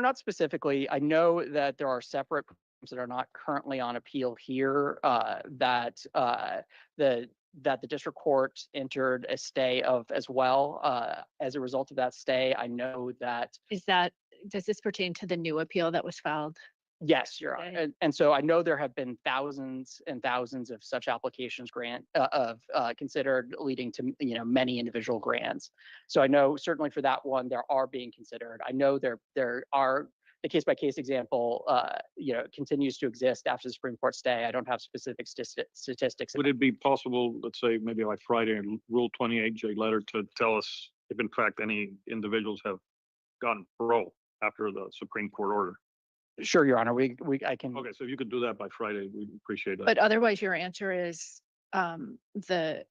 not specifically. I know that there are separate programs that are not currently on appeal here that the district court entered a stay of as well. As a result of that stay, I know that Does this pertain to the new appeal that was filed? yes, Your Honor. Okay. And so I know there have been thousands and thousands of such applications considered, leading to many individual grants. So I know certainly for that one there are being considered. I know there are the case by case example continues to exist after the Supreme Court stay. I don't have specific statistics. Would it be possible, let's say maybe like Friday, a Rule 28J letter to tell us if in fact any individuals have gotten parole after the Supreme Court order? Sure, Your Honor. I can. Okay, so if you could do that by Friday, we'd appreciate that. But otherwise, your answer is from the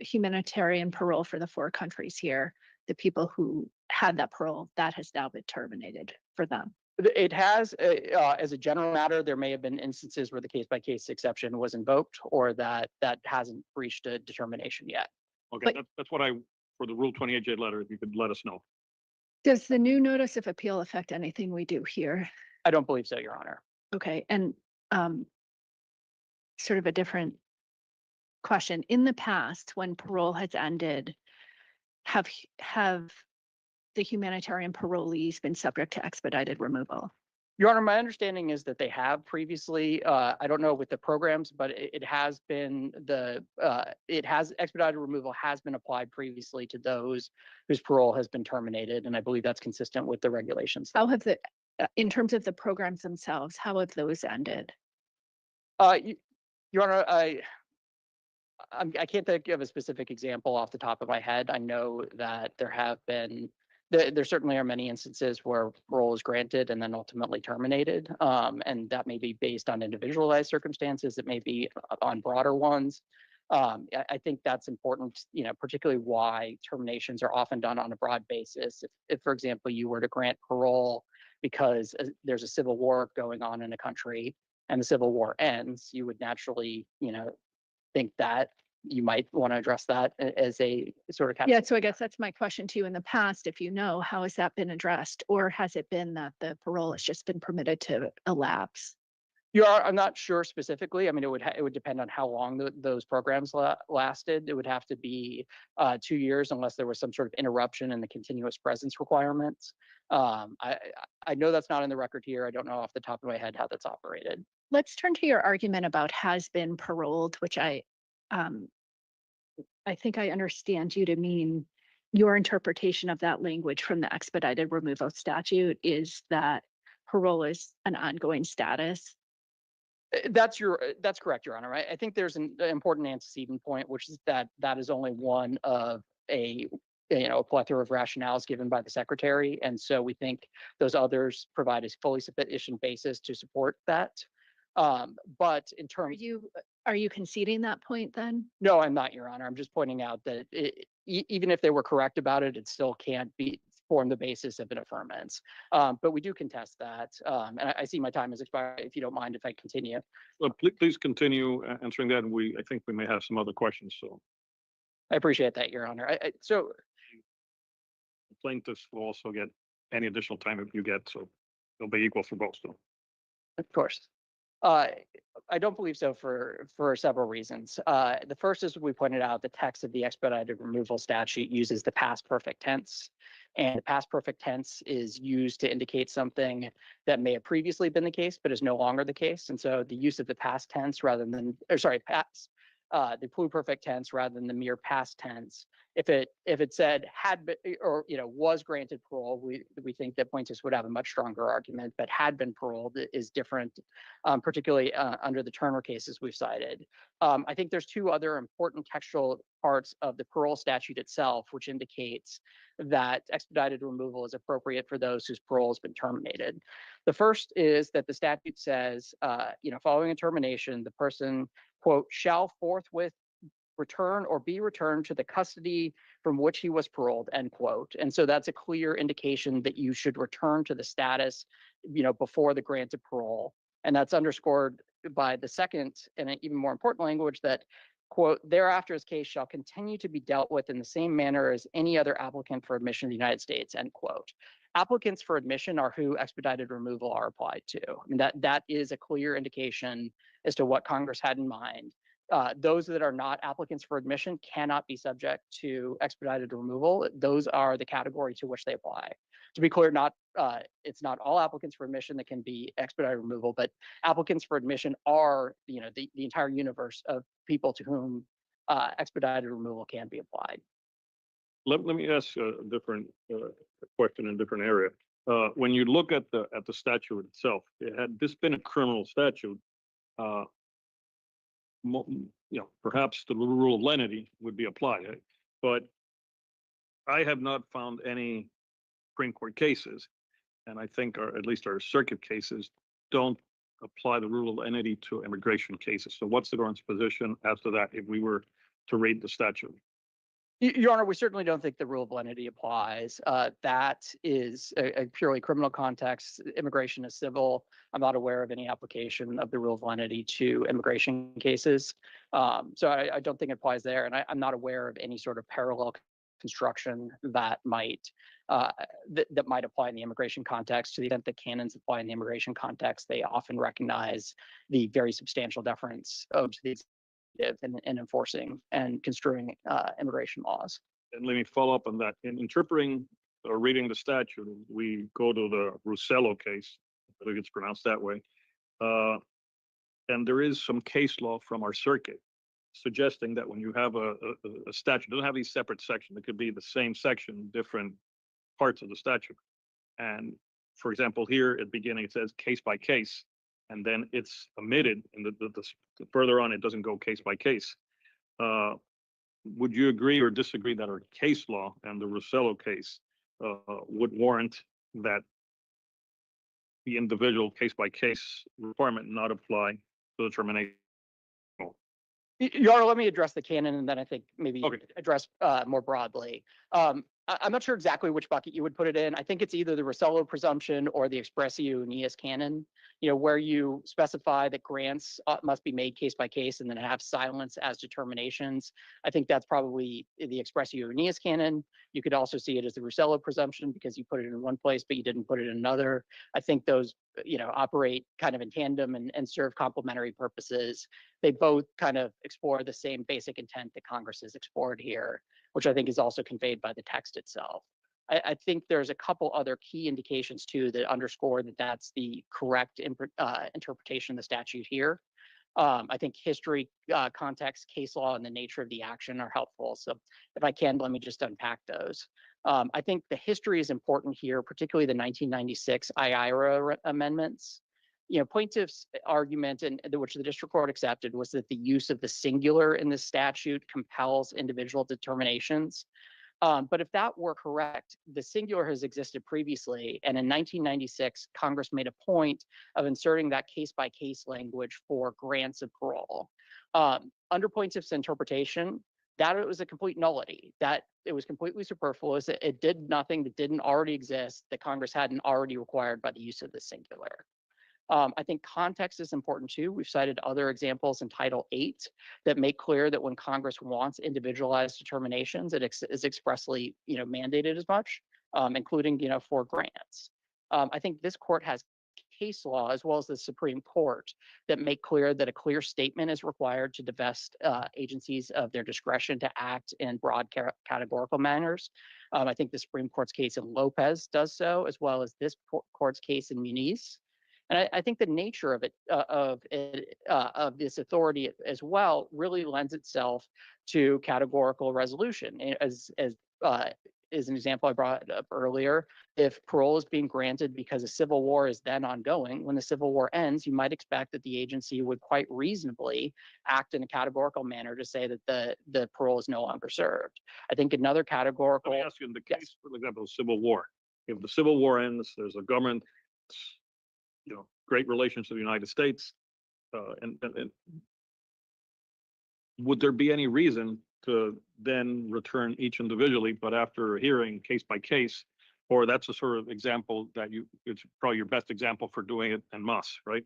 humanitarian parole for the 4 countries here, the people who had that parole, that has now been terminated for them. It has, as a general matter, there may have been instances where the case by case exception was invoked, or that hasn't reached a determination yet. Okay, that's what for the Rule 28J letter, if you could let us know. Does the new notice of appeal affect anything we do here? I don't believe so, Your Honor. Okay, and sort of a different question. In the past, when parole has ended, have the humanitarian parolees been subject to expedited removal? Your Honor, my understanding is that they have previously. I don't know with the programs, but it has been expedited removal has been applied previously to those whose parole has been terminated, and I believe that's consistent with the regulations. How have in terms of the programs themselves, how have those ended? Your Honor, I can't think of a specific example off the top of my head. I know that there certainly are many instances where parole is granted and then ultimately terminated, and that may be based on individualized circumstances. It may be on broader ones. I think that's important, particularly why terminations are often done on a broad basis. If, for example, you were to grant parole because there's a civil war going on in a country and the civil war ends, you would naturally, think that you might want to address that as a sort of. Yeah, so I guess that's my question to you. In the past, if you know, how has that been addressed, or has it been that the parole has just been permitted to elapse? I'm not sure specifically. I mean, it would depend on how long those programs lasted. It would have to be 2 years unless there was some sort of interruption in the continuous presence requirements. I know that's not in the record here. I don't know off the top of my head how that's operated. Let's turn to your argument about has been paroled, which I think I understand you to mean your interpretation of that language from the expedited removal statute is that parole is an ongoing status. That's correct, Your Honor. I think there's an important antecedent point, which is that is only one of a plethora of rationales given by the Secretary, and so we think those others provide a fully sufficient basis to support that. But in terms, are you conceding that point then? No, I'm not, Your Honor. I'm just pointing out that even if they were correct about it, it still can't form the basis of an affirmance. But we do contest that. And I see my time has expired. If you don't mind, if I continue. Well, please continue answering that. And I think we may have some other questions. So I appreciate that, Your Honor. So the plaintiffs will also get any additional time if you get, so they'll be equal for both. So. Of course. I don't believe so for several reasons. The first is we pointed out the text of the expedited removal statute uses the past perfect tense, and the past perfect tense is used to indicate something that may have previously been the case but is no longer the case. And so the use of the past tense the pluperfect tense rather than the mere past tense. If it said had been or was granted parole, we think that plaintiffs would have a much stronger argument. But had been paroled is different, particularly under the Turner cases we've cited. I think there's 2 other important textual parts of the parole statute itself, which indicates that expedited removal is appropriate for those whose parole has been terminated. The first is that the statute says, following a termination, the person, quote, shall forthwith return or be returned to the custody from which he was paroled, end quote. And so that's a clear indication that you should return to the status, before the grant of parole. And that's underscored by the second and even more important language that, quote, thereafter his case shall continue to be dealt with in the same manner as any other applicant for admission to the United States, end quote. Applicants for admission are who expedited removal are applied to. I mean, that is a clear indication as to what Congress had in mind. Those that are not applicants for admission cannot be subject to expedited removal. Those are the category to which they apply. To be clear, it's not all applicants for admission that can be expedited removal, but applicants for admission are, the entire universe of people to whom expedited removal can be applied. Let me ask a different question in a different area. When you look at the statute itself, had this been a criminal statute, perhaps the rule of lenity would be applied. But I have not found any Supreme Court cases, and I think at least our circuit cases don't apply the rule of lenity to immigration cases. So what's the government's position as to that if we were to read the statute? Your Honor, we certainly don't think the rule of lenity applies. That is a purely criminal context. Immigration is civil. I'm not aware of any application of the rule of lenity to immigration cases. So I don't think it applies there. And I'm not aware of any sort of parallel construction that might apply in the immigration context. To the extent that canons apply in the immigration context, they often recognize the very substantial deference of the in enforcing and construing immigration laws. And let me follow up on that. In interpreting or reading the statute, we go to the Russello case, I believe it's pronounced that way. And there is some case law from our circuit suggesting that when you have a statute, it doesn't have these separate sections. It could be the same section, different parts of the statute. And for example, here at the beginning, it says case by case. And then it's omitted, and the further on, it doesn't go case by case. Would you agree or disagree that our case law and the Russello case would warrant that the individual case by case requirement not apply to the termination? Your Honor, let me address the canon, and then I think maybe Okay. address more broadly. I'm not sure exactly which bucket you would put it in. I think it's either the Russello presumption or the expressio unius canon, where you specify that grants must be made case by case and then have silence as determinations. I think that's probably the expressio unius canon. You could also see it as the Russello presumption because you put it in one place, but you didn't put it in another. I think those, operate kind of in tandem and serve complementary purposes. They both kind of explore the same basic intent that Congress has explored here, which I think is also conveyed by the text itself. I think there's a couple other key indications too that underscore that that's the correct interpretation of the statute here. I think history, context, case law, and the nature of the action are helpful. So if I can, let me just unpack those. I think the history is important here, particularly the 1996 IIRA amendments. Plaintiff's argument, and which the district court accepted, was that the use of the singular in the statute compels individual determinations. But if that were correct, the singular has existed previously, and in 1996, Congress made a point of inserting that case-by-case language for grants of parole. Under plaintiff's interpretation, that it was a complete nullity, that it was completely superfluous, it did nothing that didn't already exist, that Congress hadn't already required by the use of the singular. I think context is important too. We've cited other examples in Title VIII that make clear that when Congress wants individualized determinations, it is expressly, mandated as much, including, for grants. I think this court has case law as well as the Supreme Court that make clear that a clear statement is required to divest agencies of their discretion to act in broad categorical manners. I think the Supreme Court's case in Lopez does so, as well as this court's case in Muniz. And I think the nature of of this authority as well really lends itself to categorical resolution. As is an example I brought up earlier, if parole is being granted because a civil war is then ongoing, when the civil war ends, you might expect that the agency would quite reasonably act in a categorical manner to say that the parole is no longer served. I think another categorical. Let me ask you, in the case, for example, of civil war, if the civil war ends, there's a government, great relations to the United States, and would there be any reason to then return each individually, but after a hearing case by case, or that's a sort of example that it's probably your best example for doing it en masse, right?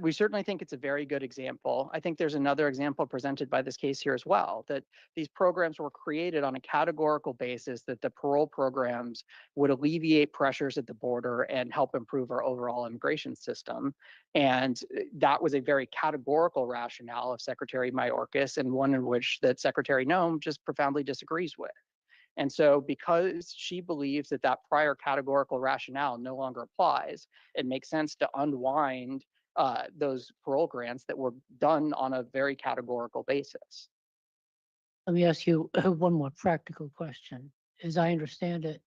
We certainly think it's a very good example. I think there's another example presented by this case here as well, that these programs were created on a categorical basis that the parole programs would alleviate pressures at the border and help improve our overall immigration system. And that was a very categorical rationale of Secretary Mayorkas, and one in which that Secretary Noem just profoundly disagrees with. And so because she believes that that prior categorical rationale no longer applies, it makes sense to unwind those parole grants that were done on a very categorical basis. Let me ask you one more practical question. As I understand it,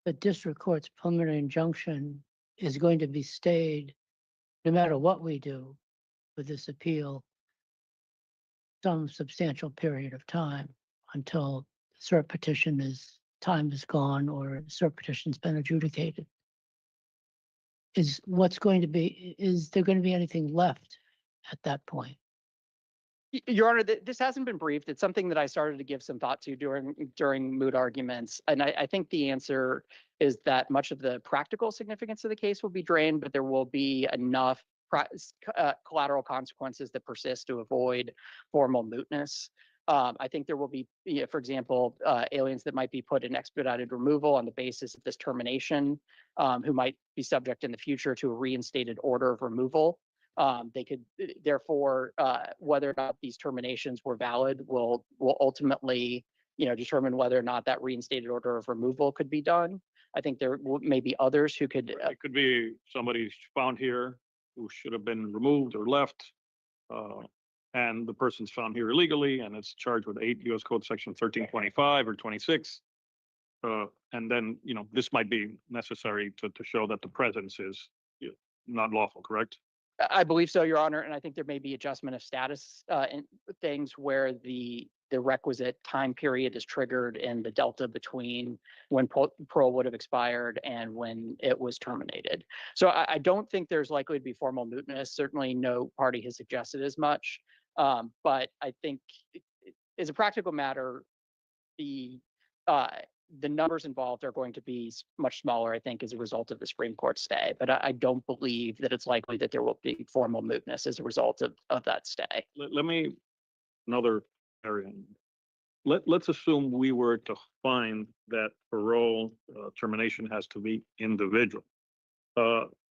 the district court's preliminary injunction is going to be stayed no matter what we do with this appeal, some substantial period of time until cert petition time is gone or cert petition's been adjudicated. Is there going to be anything left at that point? Your Honor, this hasn't been briefed. It's something that I started to give some thought to during moot arguments. And I think the answer is that much of the practical significance of the case will be drained, but there will be enough collateral consequences that persist to avoid formal mootness. I think there will be, for example, aliens that might be put in expedited removal on the basis of this termination, who might be subject in the future to a reinstated order of removal. They could, therefore, whether or not these terminations were valid will ultimately, determine whether or not that reinstated order of removal could be done. I think there may be others who could. It could be somebody found here who should have been removed or left, and the person's found here illegally, and it's charged with 8 U.S. Code Section 1325 or 26. And then, this might be necessary to show that the presence is not lawful, correct? I believe so, Your Honor, and I think there may be adjustment of status in things where the requisite time period is triggered in the delta between when parole would have expired and when it was terminated. So I don't think there's likely to be formal mootness. Certainly no party has suggested as much, but I think as a practical matter, the numbers involved are going to be much smaller, I think, as a result of the Supreme Court stay. But I don't believe that it's likely that there will be formal mootness as a result of that stay. Let me, another area. Let's assume we were to find that parole termination has to be individual.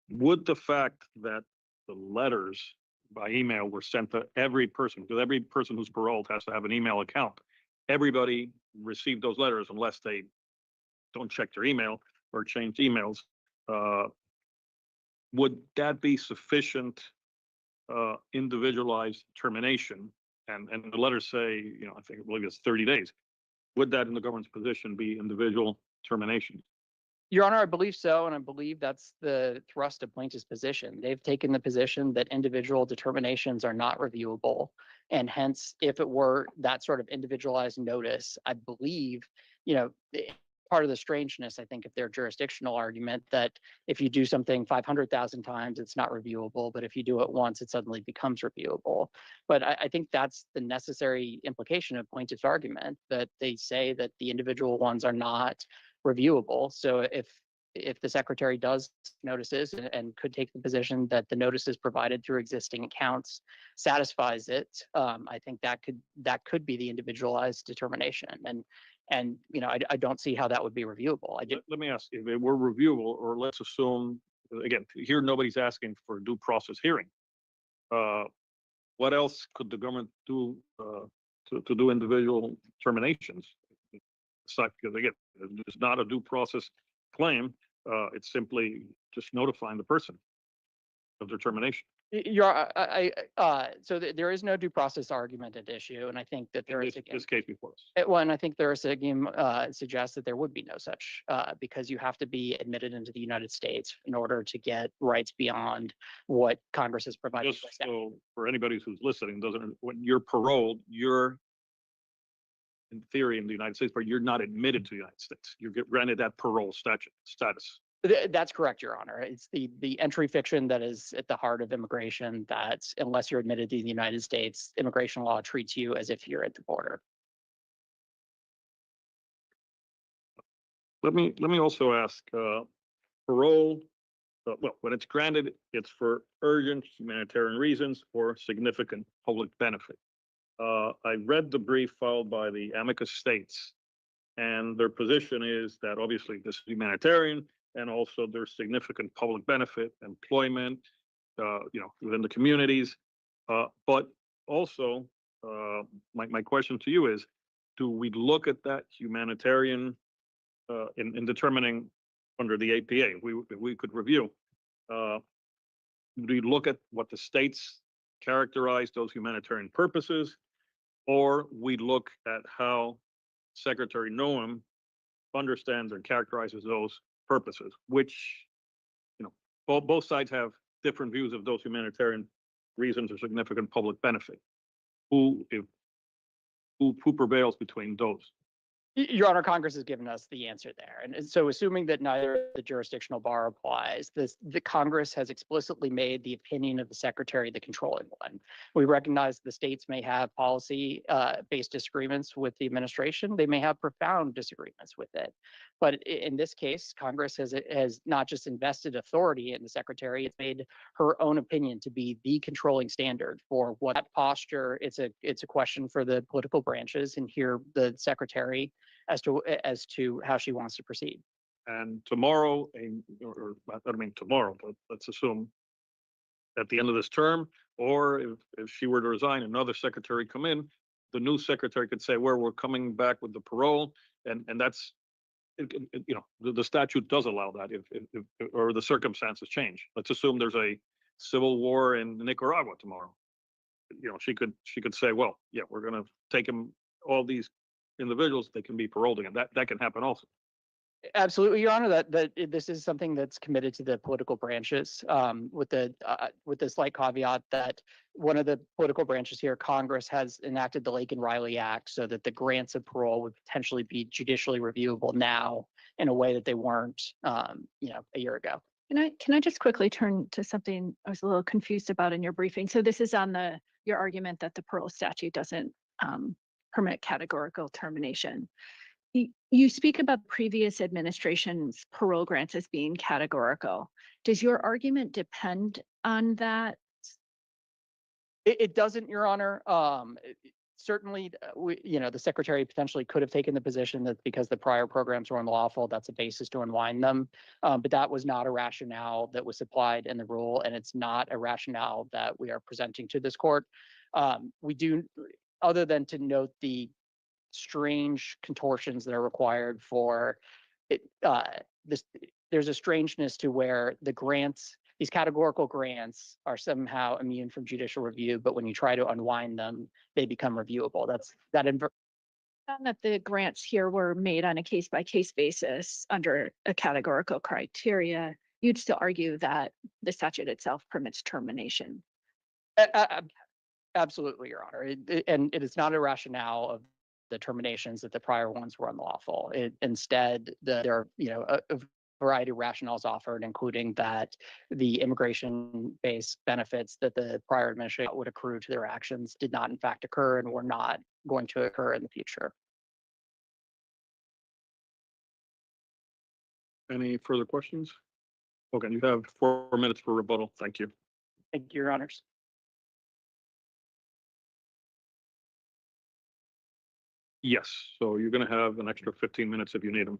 Would the fact that the letters by email were sent to every person, because every person who's paroled has to have an email account, everybody received those letters unless they don't check their email or change emails, would that be sufficient individualized termination? And the letters say, I believe it's 30 days. Would that, in the government's position, be individual termination? Your Honor, I believe so, and I believe that's the thrust of plaintiff's position. They've taken the position that individual determinations are not reviewable, and hence, if it were that sort of individualized notice, I believe, part of the strangeness, I think, of their jurisdictional argument that if you do something 500,000 times, it's not reviewable, but if you do it once, it suddenly becomes reviewable. But I think that's the necessary implication of plaintiff's argument, that they say that the individual ones are not reviewable. So if the secretary does notices and could take the position that the notices provided through existing accounts satisfies it, I think that could be the individualized determination. And I don't see how that would be reviewable. Let me ask, if it were reviewable, or let's assume, again, here nobody's asking for a due process hearing. What else could the government do to do individual terminations? Because again, it's not a due process claim. It's simply just notifying the person of their termination. So there is no due process argument at issue, and I think that there is this case before us. Well, and I think there is suggests that there would be no such, because you have to be admitted into the United States in order to get rights beyond what Congress has provided. Just so for anybody who's listening, when you're paroled, you're in theory in the United States, but you're not admitted to the United States. You get granted that parole status. That's correct, Your Honor. It's the entry fiction that is at the heart of immigration, that unless you're admitted to the United States, immigration law treats you as if you're at the border. Let me also ask, parole well, when it's granted, it's for urgent humanitarian reasons or significant public benefit. I read the brief filed by the amicus states, and their position is that obviously this is humanitarian, and also there's significant public benefit, employment, within the communities. But also, my question to you is, do we look at that humanitarian in determining under the APA? We could review. Do we look at what the states characterize those humanitarian purposes, or we look at how Secretary Noem understands and characterizes those purposes, which, both sides have different views of those humanitarian reasons or significant public benefit. Who prevails between those? Your Honor, Congress has given us the answer there. And so assuming that neither the jurisdictional bar applies, the Congress has explicitly made the opinion of the Secretary the controlling one. We recognize the states may have policy-based disagreements with the administration. They may have profound disagreements with it. But in this case, Congress has not just invested authority in the Secretary, it's made her own opinion to be the controlling standard for what that posture. It's a question for the political branches, and here the Secretary as to how she wants to proceed. And tomorrow, or I don't mean tomorrow, but let's assume at the end of this term, or if she were to resign, another secretary come in, the new secretary could say, well, we're coming back with the parole, and that's, the statute does allow that if or the circumstances change. Let's assume there's a civil war in Nicaragua tomorrow. She could say, well, yeah, we're going to take him, all these individuals, they can be paroled again. That can happen also. Absolutely, Your Honor. That this is something that's committed to the political branches, with the slight caveat that one of the political branches here, Congress, has enacted the Lake and Riley Act so that the grants of parole would potentially be judicially reviewable now in a way that they weren't, a year ago. Can I just quickly turn to something I was a little confused about in your briefing? So this is on your argument that the parole statute doesn't permit categorical termination. You speak about previous administration's parole grants as being categorical. Does your argument depend on that? It doesn't, Your Honor. Certainly, the Secretary potentially could have taken the position that because the prior programs were unlawful, that's a basis to unwind them. But that was not a rationale that was supplied in the rule, and it's not a rationale that we are presenting to this court. We do, other than to note the strange contortions that are required for it, there's a strangeness to where the grants, these categorical grants, are somehow immune from judicial review, but when you try to unwind them, they become reviewable. Found that the grants here were made on a case-by-case basis under a categorical criteria. You'd still argue that the statute itself permits termination. Absolutely, Your Honor. And it is not a rationale of the terminations that the prior ones were unlawful. Instead, there are a variety of rationales offered, including that the immigration-based benefits that the prior administration would accrue to their actions did not in fact occur and were not going to occur in the future. Any further questions? Okay, you have 4 minutes for rebuttal. Thank you. Thank you, Your Honors. Yes, so you're going to have an extra 15 minutes if you need them.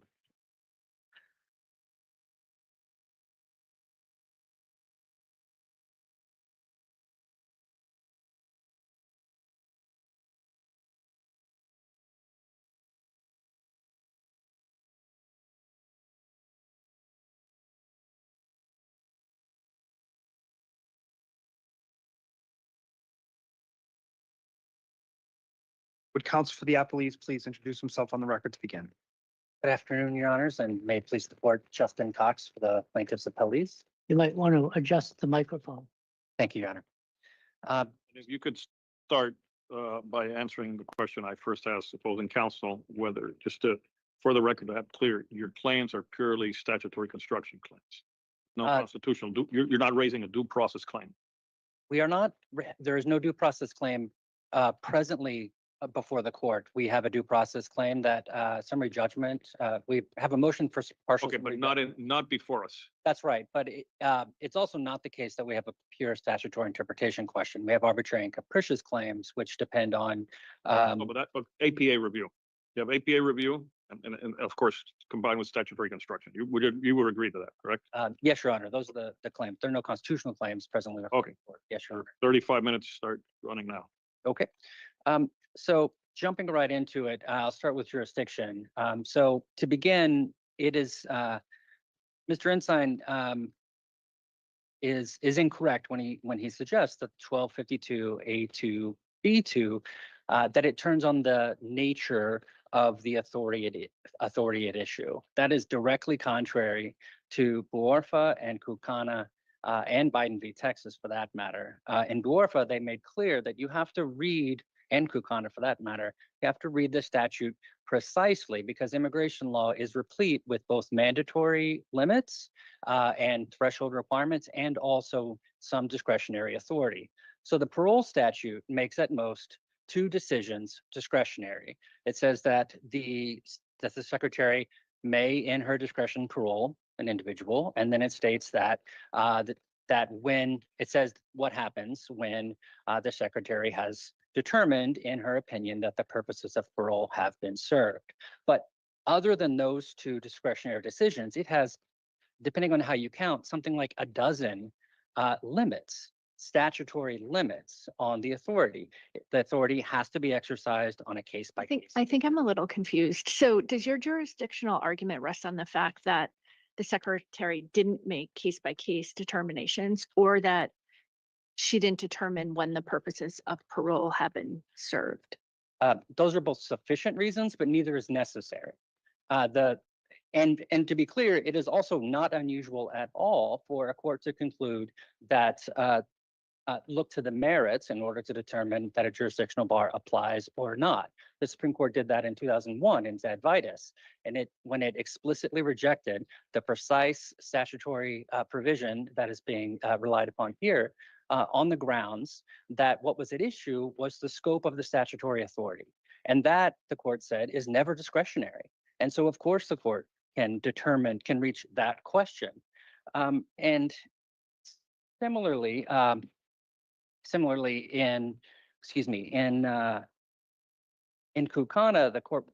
Would counsel for the appellees please introduce himself on the record to begin? Good afternoon, Your Honors, and may it please the court, Justin Cox for the plaintiffs' appellees. You might want to adjust the microphone. Thank you, Your Honor. If you could start by answering the question I first asked opposing counsel, whether, just for the record to have clear, your claims are purely statutory construction claims. No constitutional, you're not raising a due process claim. We are not, there is no due process claim presently before the court. We have a due process claim that summary judgment, we have a motion for partial. Okay, but summary not before us. That's right, but it's also not the case that we have a pure statutory interpretation question. We have arbitrary and capricious claims, which depend on. Oh, but APA review. You have APA review, and of course, combined with statutory construction. You would agree to that, correct? Yes, Your Honor, those are the claims. There are no constitutional claims presently. before Okay. the court. Yes, Your Honor. 35 minutes start running now. Okay. So jumping right into it, I'll start with jurisdiction. So to begin, it is Mr. Ensign is incorrect when he suggests that 1252A2B2 that it turns on the nature of the authority at issue. That is directly contrary to Buorfa and Kukana and Biden v. Texas, for that matter. In Buorfa, they made clear that you have to read, and Kukana for that matter, you have to read the statute precisely because immigration law is replete with both mandatory limits and threshold requirements and also some discretionary authority. So the parole statute makes at most 2 decisions discretionary. It says that the secretary may, in her discretion, parole an individual, and then it states that that when it says what happens when the secretary has determined, in her opinion, that the purposes of parole have been served. But other than those 2 discretionary decisions, it has, depending on how you count, something like a dozen limits, statutory limits on the authority. The authority has to be exercised on a case by case. I think I'm a little confused. So does your jurisdictional argument rest on the fact that the secretary didn't make case by case determinations, or that she didn't determine when the purposes of parole have been served? Those are both sufficient reasons, but neither is necessary. And to be clear, it is also not unusual at all for a court to conclude that look to the merits in order to determine that a jurisdictional bar applies or not. The Supreme Court did that in 2001 in Zadvitas, and when it explicitly rejected the precise statutory provision that is being relied upon here on the grounds that what was at issue was the scope of the statutory authority. And that, the court said, is never discretionary. And so, of course, the court can reach that question. And similarly, in Kukana, the court,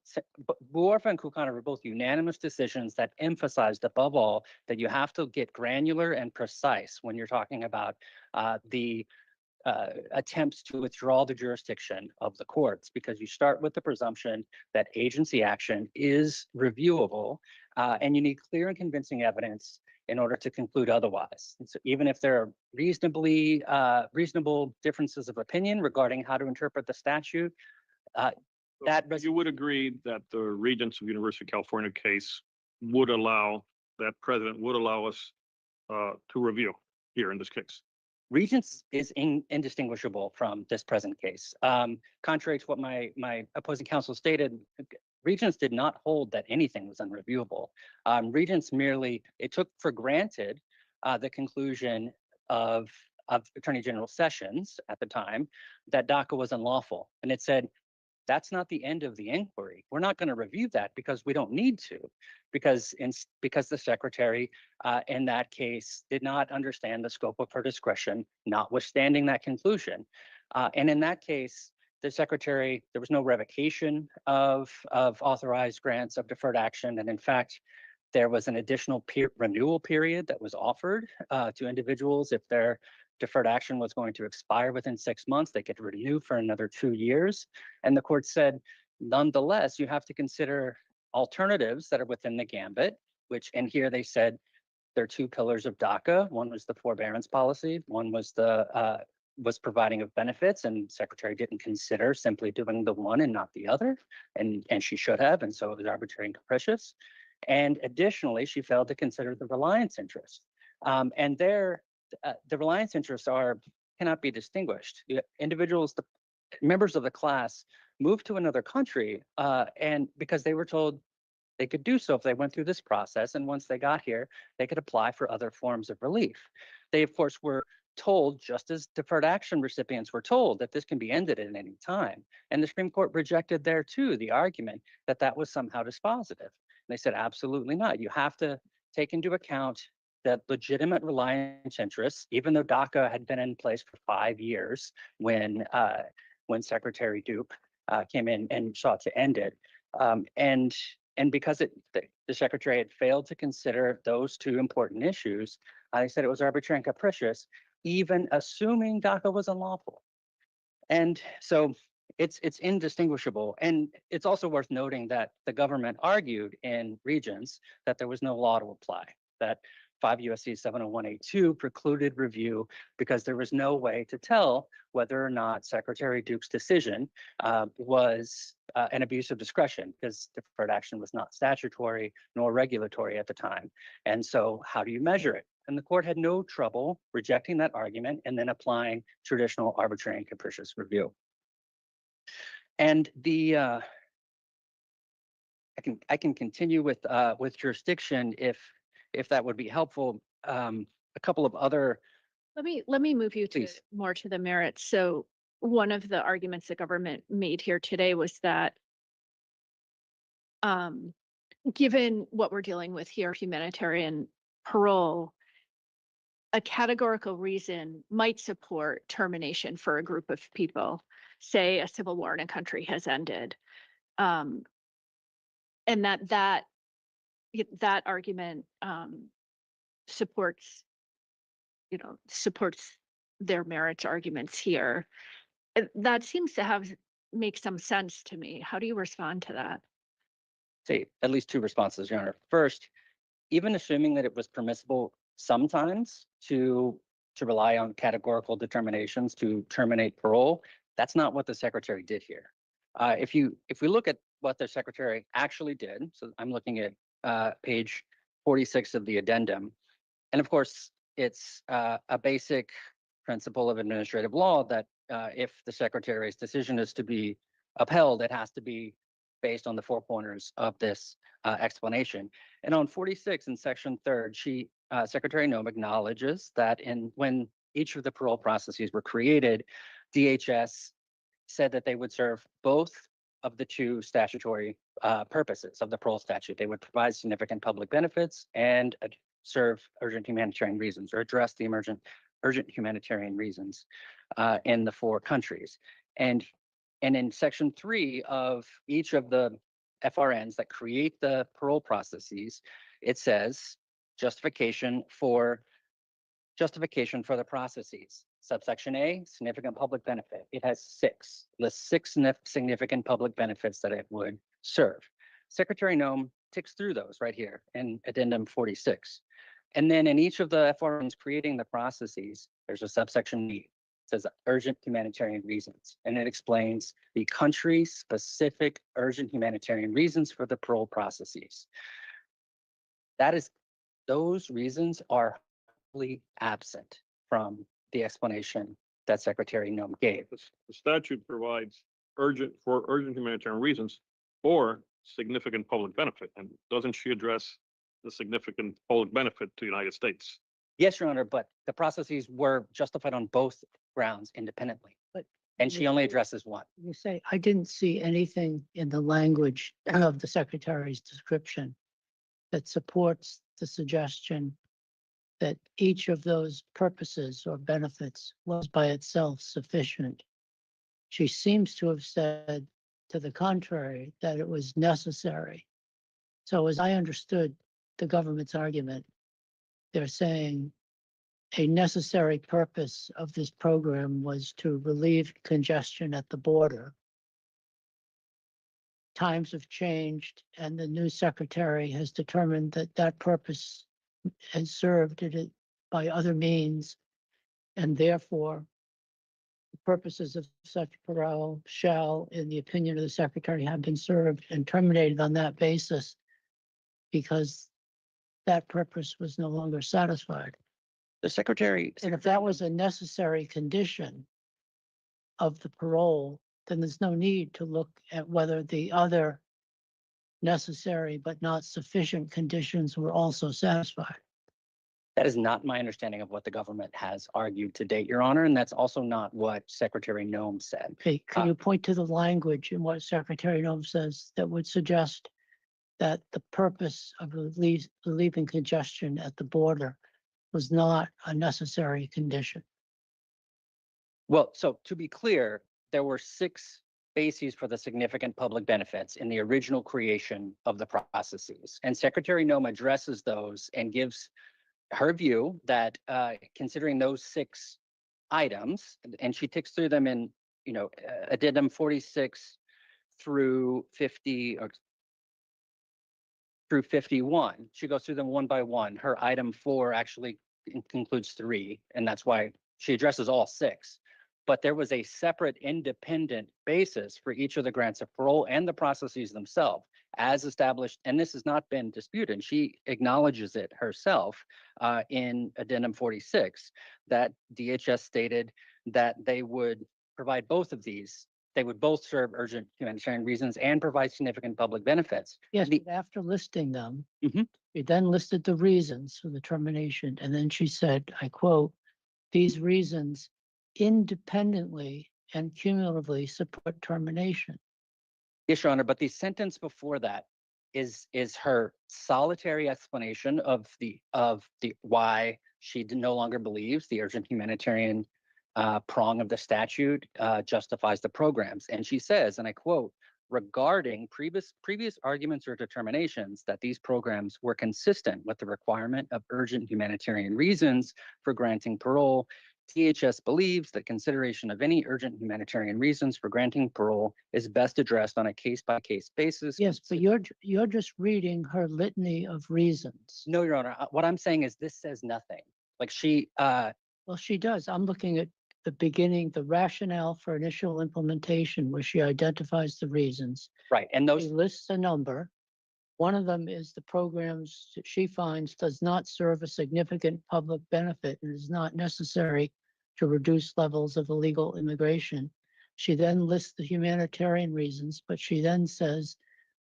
Buorfa and Kukana were both unanimous decisions that emphasized, above all, that you have to get granular and precise when you're talking about the attempts to withdraw the jurisdiction of the courts, because you start with the presumption that agency action is reviewable, and you need clear and convincing evidence in order to conclude otherwise. And so even if there are reasonable differences of opinion regarding how to interpret the statute, You would agree that the Regents of University of California case would allow, that president would allow us to review here in this case? Regents is indistinguishable from this present case. Contrary to what my opposing counsel stated, Regents did not hold that anything was unreviewable. Regents merely, it took for granted the conclusion of Attorney General Sessions at the time that DACA was unlawful. And it said, that's not the end of the inquiry. We're not going to review that because we don't need to, because the secretary in that case did not understand the scope of her discretion, notwithstanding that conclusion. And in that case, the secretary, there was no revocation of authorized grants of deferred action. And in fact, there was an additional renewal period that was offered to individuals. If their deferred action was going to expire within 6 months, they could renew for another 2 years. And the court said, nonetheless, you have to consider alternatives that are within the gambit, which, and here they said there are 2 pillars of DACA. One was the forbearance policy. One was was providing of benefits, and secretary didn't consider simply doing the one and not the other, and she should have, and so it was arbitrary and capricious. And additionally, she failed to consider the reliance interest. And the reliance interests cannot be distinguished. Individuals, the members of the class, moved to another country, and because they were told they could do so if they went through this process, and once they got here, they could apply for other forms of relief. They, of course, were told, just as deferred action recipients were told, that this can be ended at any time. And the Supreme Court rejected there too the argument that that was somehow dispositive. And they said, absolutely not. You have to take into account that legitimate reliance interests, even though DACA had been in place for 5 years when Secretary Dupe came in and sought to end it. And because the secretary had failed to consider those two important issues, I said it was arbitrary and capricious, even assuming DACA was unlawful. And so it's indistinguishable. And it's also worth noting that the government argued in Regents that there was no law to apply, that 5 USC 701A2 precluded review because there was no way to tell whether or not Secretary Duke's decision was an abuse of discretion, because deferred action was not statutory nor regulatory at the time. And so how do you measure it? And the court had no trouble rejecting that argument and then applying traditional arbitrary and capricious review. And I can continue with jurisdiction if that would be helpful. A couple of other. Let me move you to Please. more to the merits. So one of the arguments the government made here today was that given what we're dealing with here, humanitarian parole, a categorical reason might support termination for a group of people. Say a civil war in a country has ended. And that argument supports their merits arguments here. That seems to make some sense to me. How do you respond to that? Say at least two responses, Your Honor. First, even assuming that it was permissible sometimes to rely on categorical determinations to terminate parole, that's not what the secretary did here. If we look at what the secretary actually did, so I'm looking at page 46 of the addendum, and of course it's a basic principle of administrative law that if the secretary's decision is to be upheld, it has to be based on the four corners of this explanation. And on 46 in section 3rd, Secretary Noem acknowledges that when each of the parole processes were created, DHS said that they would serve both of the two statutory purposes of the parole statute. They would provide significant public benefits and serve urgent humanitarian reasons, or address the urgent humanitarian reasons in the 4 countries. And in section 3 of each of the FRNs that create the parole processes, it says justification for the processes. Subsection A, significant public benefit. It has 6, lists 6 significant public benefits that it would serve. Secretary Noem ticks through those right here in addendum 46. And then in each of the FRNs creating the processes, there's a subsection B. It says urgent humanitarian reasons, and it explains the country-specific urgent humanitarian reasons for the parole processes. Those reasons are wholly absent from the explanation that Secretary Noem gave. The statute provides urgent humanitarian reasons or significant public benefit. And doesn't she address the significant public benefit to the United States? Yes, Your Honor, but the processes were justified on both grounds independently. But And she only addresses one. you say, I didn't see anything in the language of the secretary's description that supports the suggestion that each of those purposes or benefits was by itself sufficient. She seems to have said to the contrary, that it was necessary. So as I understood the government's argument, they're saying a necessary purpose of this program was to relieve congestion at the border. Times have changed, and the new secretary has determined that that purpose has served it by other means, and therefore the purposes of such parole shall, in the opinion of the secretary, have been served and terminated on that basis because that purpose was no longer satisfied. The secretary. And if that was a necessary condition of the parole, then there's no need to look at whether the other necessary but not sufficient conditions were also satisfied. That is not my understanding of what the government has argued to date, Your Honor, and that's also not what Secretary Noem said. Okay, can Uh, you point to the language in what Secretary Noem says that would suggest that the purpose of relieving congestion at the border was not a necessary condition? Well, so to be clear, there were 6 bases for the significant public benefits in the original creation of the processes. And Secretary Noem addresses those and gives her view that considering those 6 items, and she ticks through them in, addendum 46 through 50 or through 51. She goes through them one by one. Her item 4 actually includes 3, and that's why she addresses all 6. But there was a separate independent basis for each of the grants of parole and the processes themselves as established, and this has not been disputed. She acknowledges it herself in addendum 46, that DHS stated that they would provide both of these. They would both serve urgent humanitarian reasons and provide significant public benefits. Yes, The- but after listing them, Mhm. she then listed the reasons for the termination, and then she said, I quote, "These reasons independently and cumulatively support termination." Yes, Your Honor, but the sentence before that is her solitary explanation of the why she no longer believes the urgent humanitarian prong of the statute justifies the programs. And she says, and I quote, regarding previous arguments or determinations that these programs were consistent with the requirement of urgent humanitarian reasons for granting parole, DHS believes that consideration of any urgent humanitarian reasons for granting parole is best addressed on a case-by-case basis. Yes, but you're just reading her litany of reasons. No, Your Honor, what I'm saying is this says nothing. Like Well, she does. I'm looking at the beginning, the rationale for initial implementation, where she identifies the reasons. right, and She those, lists a number. One of them is the programs that she finds does not serve a significant public benefit and is not necessary to reduce levels of illegal immigration. She then lists the humanitarian reasons, but she then says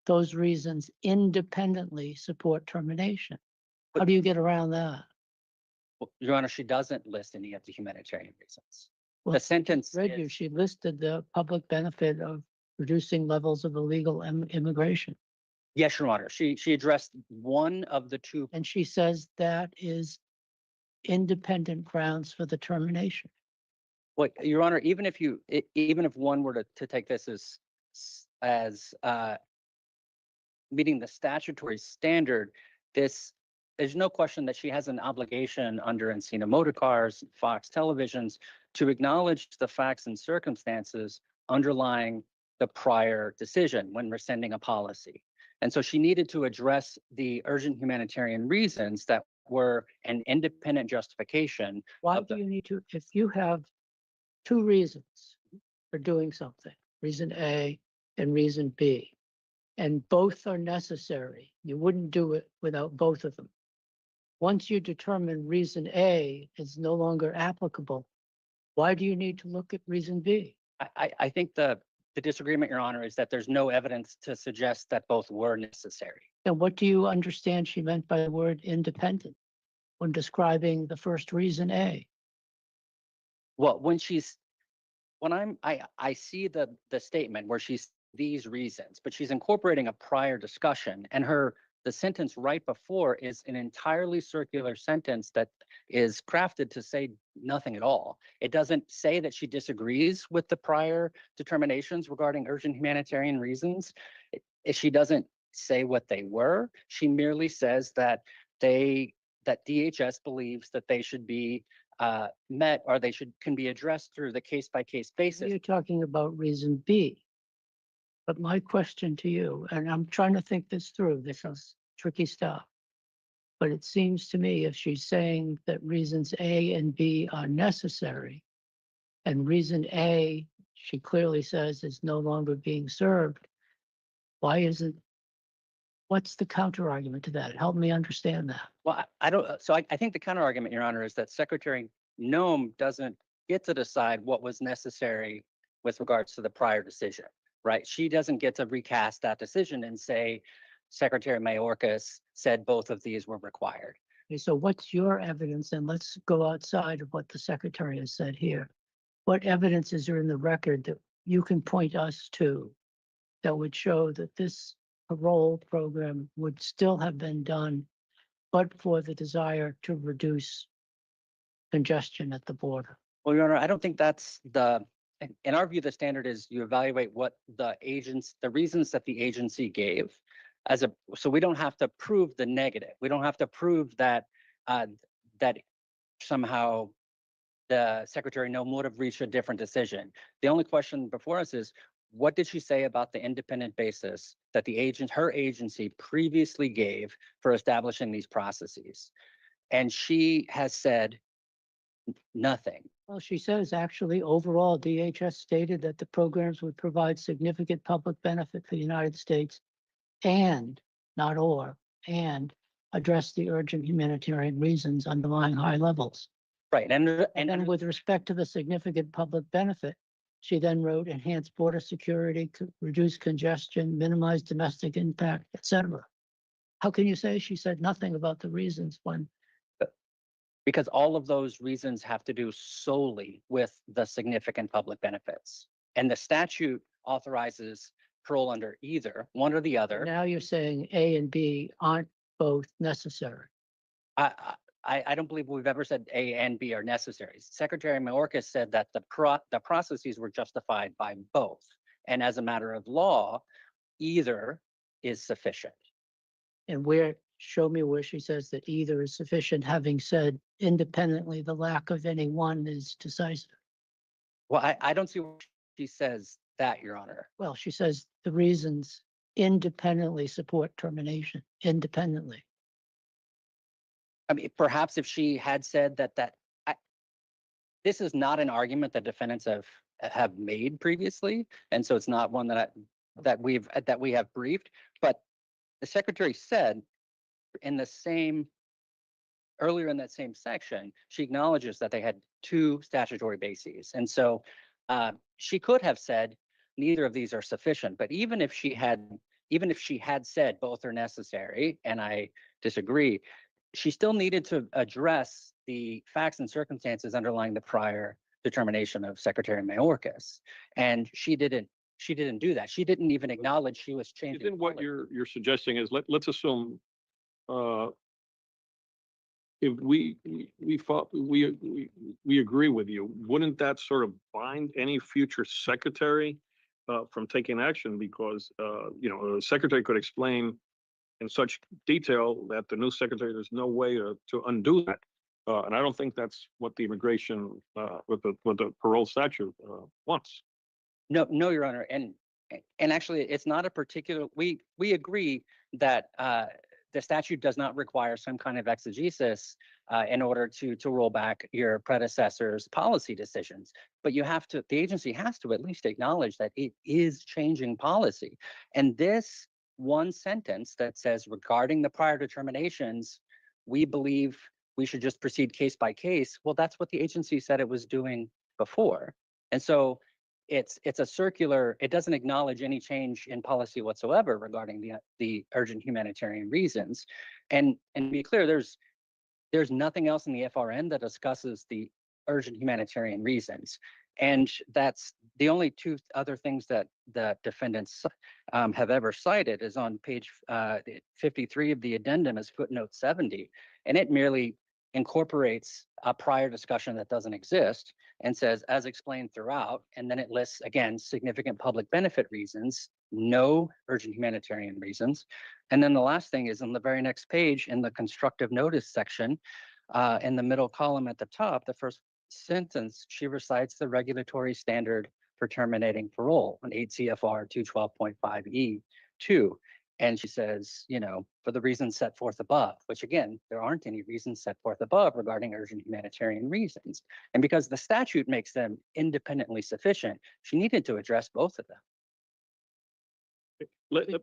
those reasons independently support termination. How do you get around that? Your Honor, she doesn't list any of the humanitarian reasons. Well, The sentence read you, is- she listed the public benefit of reducing levels of illegal immigration. Yes, Your Honor, she addressed one of the 2. And she says that is independent grounds for the termination. Well, Your Honor, even if one were to take this as meeting the statutory standard, there's no question that she has an obligation under Encina Motor Cars, Fox Televisions, to acknowledge the facts and circumstances underlying the prior decision when rescinding a policy. And so she needed to address the urgent humanitarian reasons that were an independent justification. Why of do the- you need to, if you have 2 reasons for doing something, reason A and reason B, and both are necessary, you wouldn't do it without both of them. Once you determine reason A is no longer applicable, why do you need to look at reason B? I think the disagreement, Your Honor, is that there's no evidence to suggest that both were necessary. And what do you understand she meant by the word independent when describing the first reason A? Well, I see the statement where she's these reasons, but she's incorporating a prior discussion, and the sentence right before is an entirely circular sentence that is crafted to say nothing at all. It doesn't say that she disagrees with the prior determinations regarding urgent humanitarian reasons. She doesn't say what they were. She merely says that DHS believes that they should be met, or can be addressed through the case-by-case basis. You're talking about reason B. But my question to you, and I'm trying to think this through, this is tricky stuff. But it seems to me if she's saying that reasons A and B are necessary, and reason A, she clearly says is no longer being served, what's the counter argument to that? Help me understand that. Well, I don't, so I think the counter argument, Your Honor, is that Secretary Noem doesn't get to decide what was necessary with regards to the prior decision, right? She doesn't get to recast that decision and say Secretary Mayorkas said both of these were required, Okay, so what's your evidence? And let's go outside of what the secretary has said here. What evidence is there in the record that you can point us to that would show that this parole program would still have been done, but for the desire to reduce congestion at the border? Well, Your Honor, I don't think that's in our view, the standard is you evaluate what the reasons that the agency gave so we don't have to prove the negative. We don't have to prove that, that somehow the Secretary no would have reached a different decision. The only question before us is, what did she say about the independent basis that her agency previously gave for establishing these processes? And she has said nothing. Well, she says actually overall DHS stated that the programs would provide significant public benefit for the United States and, not or, and address the urgent humanitarian reasons underlying high levels. Right. And then with respect to the significant public benefit, she then wrote enhance border security, reduce congestion, minimize domestic impact, etc. How can you say she said nothing about the reasons when? Because all of those reasons have to do solely with the significant public benefits. And the statute authorizes parole under either one or the other. Now you're saying A and B aren't both necessary. I don't believe we've ever said A and B are necessary. Secretary Mayorkas said that the processes were justified by both. And as a matter of law, either is sufficient. And show me where she says that either is sufficient, having said independently, the lack of any one is decisive. Well, I don't see where she says that, Your Honor. Well, she says the reasons independently support termination, independently. I mean, perhaps if she had said that this is not an argument that defendants have made previously, and so it's not one that we have briefed. But the secretary said earlier in that same section, she acknowledges that they had two statutory bases, and so she could have said neither of these are sufficient. But even if she had said both are necessary, and I disagree, she still needed to address the facts and circumstances underlying the prior determination of Secretary Mayorkas. And she didn't do that. She didn't even acknowledge she was changing. Then what you're suggesting is let's assume if we agree with you, wouldn't that sort of bind any future secretary from taking action? Because the secretary could explain in such detail that the new secretary, there's no way to undo that. And I don't think that's what the immigration with the parole statute wants. No, Your Honor. And actually, it's not a particular, we agree that the statute does not require some kind of exegesis in order to roll back your predecessor's policy decisions. But the agency has to at least acknowledge that it is changing policy. And this one sentence that says, regarding the prior determinations, we believe we should just proceed case by case. Well, that's what the agency said it was doing before. And so it's a circular, it doesn't acknowledge any change in policy whatsoever regarding the urgent humanitarian reasons. And to be clear, there's nothing else in the FRN that discusses the urgent humanitarian reasons. And that's the only two other things that the defendants have ever cited is on page 53 of the addendum as footnote 70. And it merely incorporates a prior discussion that doesn't exist and says, as explained throughout, and then it lists, again, significant public benefit reasons, no urgent humanitarian reasons. And then the last thing is on the very next page in the constructive notice section, in the middle column at the top, the first sentence, she recites the regulatory standard for terminating parole on 8 CFR 212.5E2. And she says, for the reasons set forth above, which again, there aren't any reasons set forth above regarding urgent humanitarian reasons. And because the statute makes them independently sufficient, she needed to address both of them.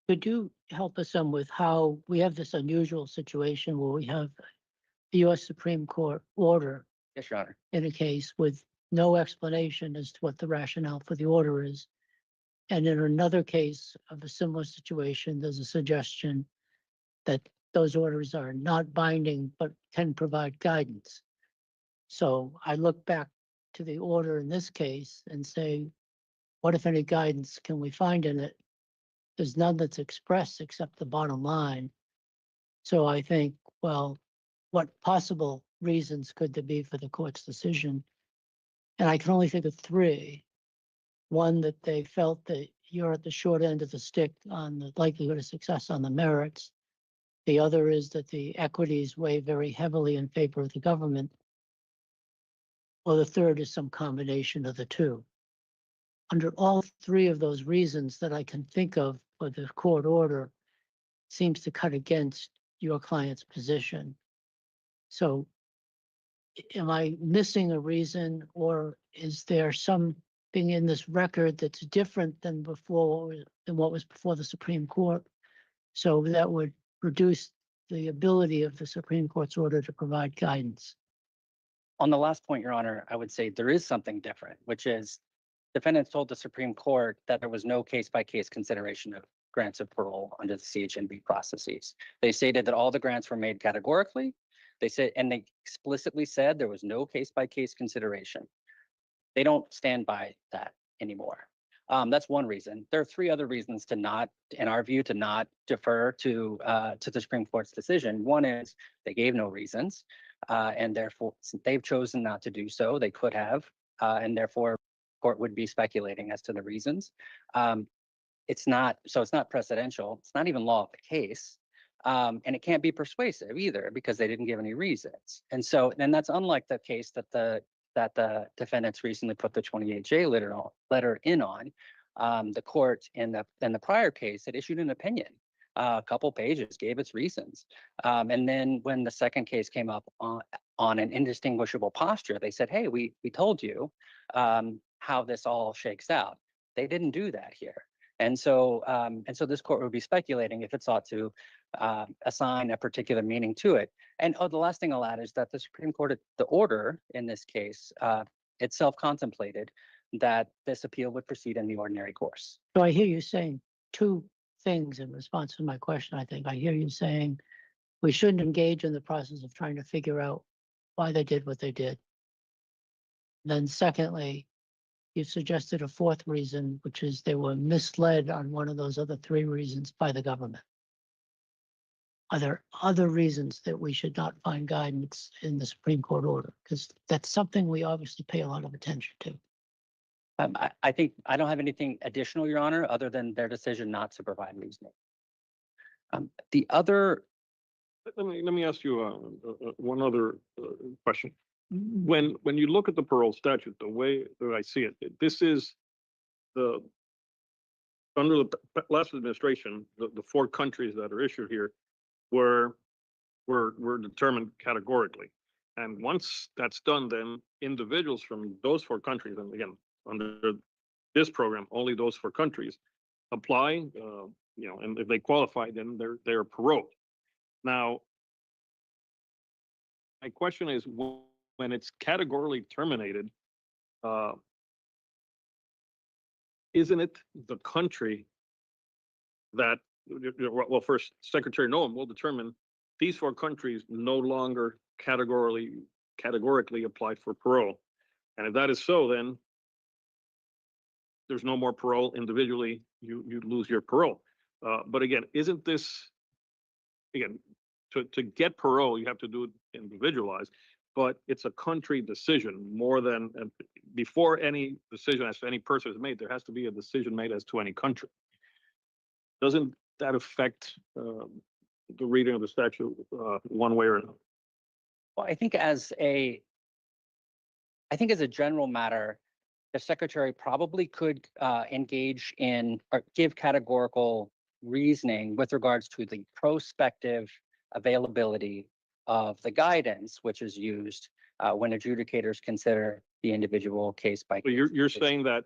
Could you help us some with how we have this unusual situation where we have the U.S. Supreme Court order Yes, Your Honor. in a case with no explanation as to what the rationale for the order is. And in another case of a similar situation, there's a suggestion that those orders are not binding, but can provide guidance. So I look back to the order in this case and say, what if any guidance can we find in it? There's none that's expressed except the bottom line. So I think, well, what possible reasons could there be for the court's decision? And I can only think of three. One, that they felt that you're at the short end of the stick on the likelihood of success on the merits. The other is that the equities weigh very heavily in favor of the government. Or the third is some combination of the two. Under all three of those reasons that I can think of for the court order seems to cut against your client's position. So am I missing a reason, or is there something in this record that's different than before, than what was before the Supreme Court? So that would reduce the ability of the Supreme Court's order to provide guidance. On the last point, Your Honor, I would say there is something different, which is defendants told the Supreme Court that there was no case-by-case consideration of grants of parole under the CHNB processes. They stated that all the grants were made categorically. They said, and they explicitly said there was no case-by-case consideration. They don't stand by that anymore. That's one reason. There are three other reasons to not, in our view, to not defer to the Supreme Court's decision. One is they gave no reasons, and therefore, since they've chosen not to do so, they could have, and therefore, court would be speculating as to the reasons. It's not precedential. It's not even law of the case. And it can't be persuasive either because they didn't give any reasons. And so, and that's unlike the case that the defendants recently put the 28J letter in on. The court in the prior case had issued an opinion, a couple pages, gave its reasons. And then when the second case came up on an indistinguishable posture, they said, hey, we told you how this all shakes out. They didn't do that here. And so this court would be speculating if it sought to assign a particular meaning to it. And the last thing I'll add is that the Supreme Court, the order in this case, itself contemplated that this appeal would proceed in the ordinary course. So I hear you saying two things in response to my question. I think I hear you saying we shouldn't engage in the process of trying to figure out why they did what they did. Then secondly, you suggested a fourth reason, which is they were misled on one of those other three reasons by the government. Are there other reasons that we should not find guidance in the Supreme Court order? Because that's something we obviously pay a lot of attention to. I think I don't have anything additional, Your Honor, other than their decision not to provide reasoning. The other. Let me ask you one other question. When you look at the parole statute, the way that I see it, this is under the last administration, the four countries that are issued here were determined categorically. And once that's done, then individuals from those four countries, and again, under this program, only those four countries apply, and if they qualify, then they're paroled. Now, my question is, when it's categorically terminated, isn't it the country that, well, first, Secretary Noam will determine these four countries no longer categorically apply for parole. And if that is so, then there's no more parole individually, you lose your parole. But again, isn't this, again, to get parole, you have to do it individualized, but it's a country decision more than, before any decision as to any person is made, there has to be a decision made as to any country. Doesn't that affect the reading of the statute one way or another? Well, I think as a general matter, the secretary probably could engage in or give categorical reasoning with regards to the prospective availability of the guidance, which is used when adjudicators consider the individual case by case. So you're saying that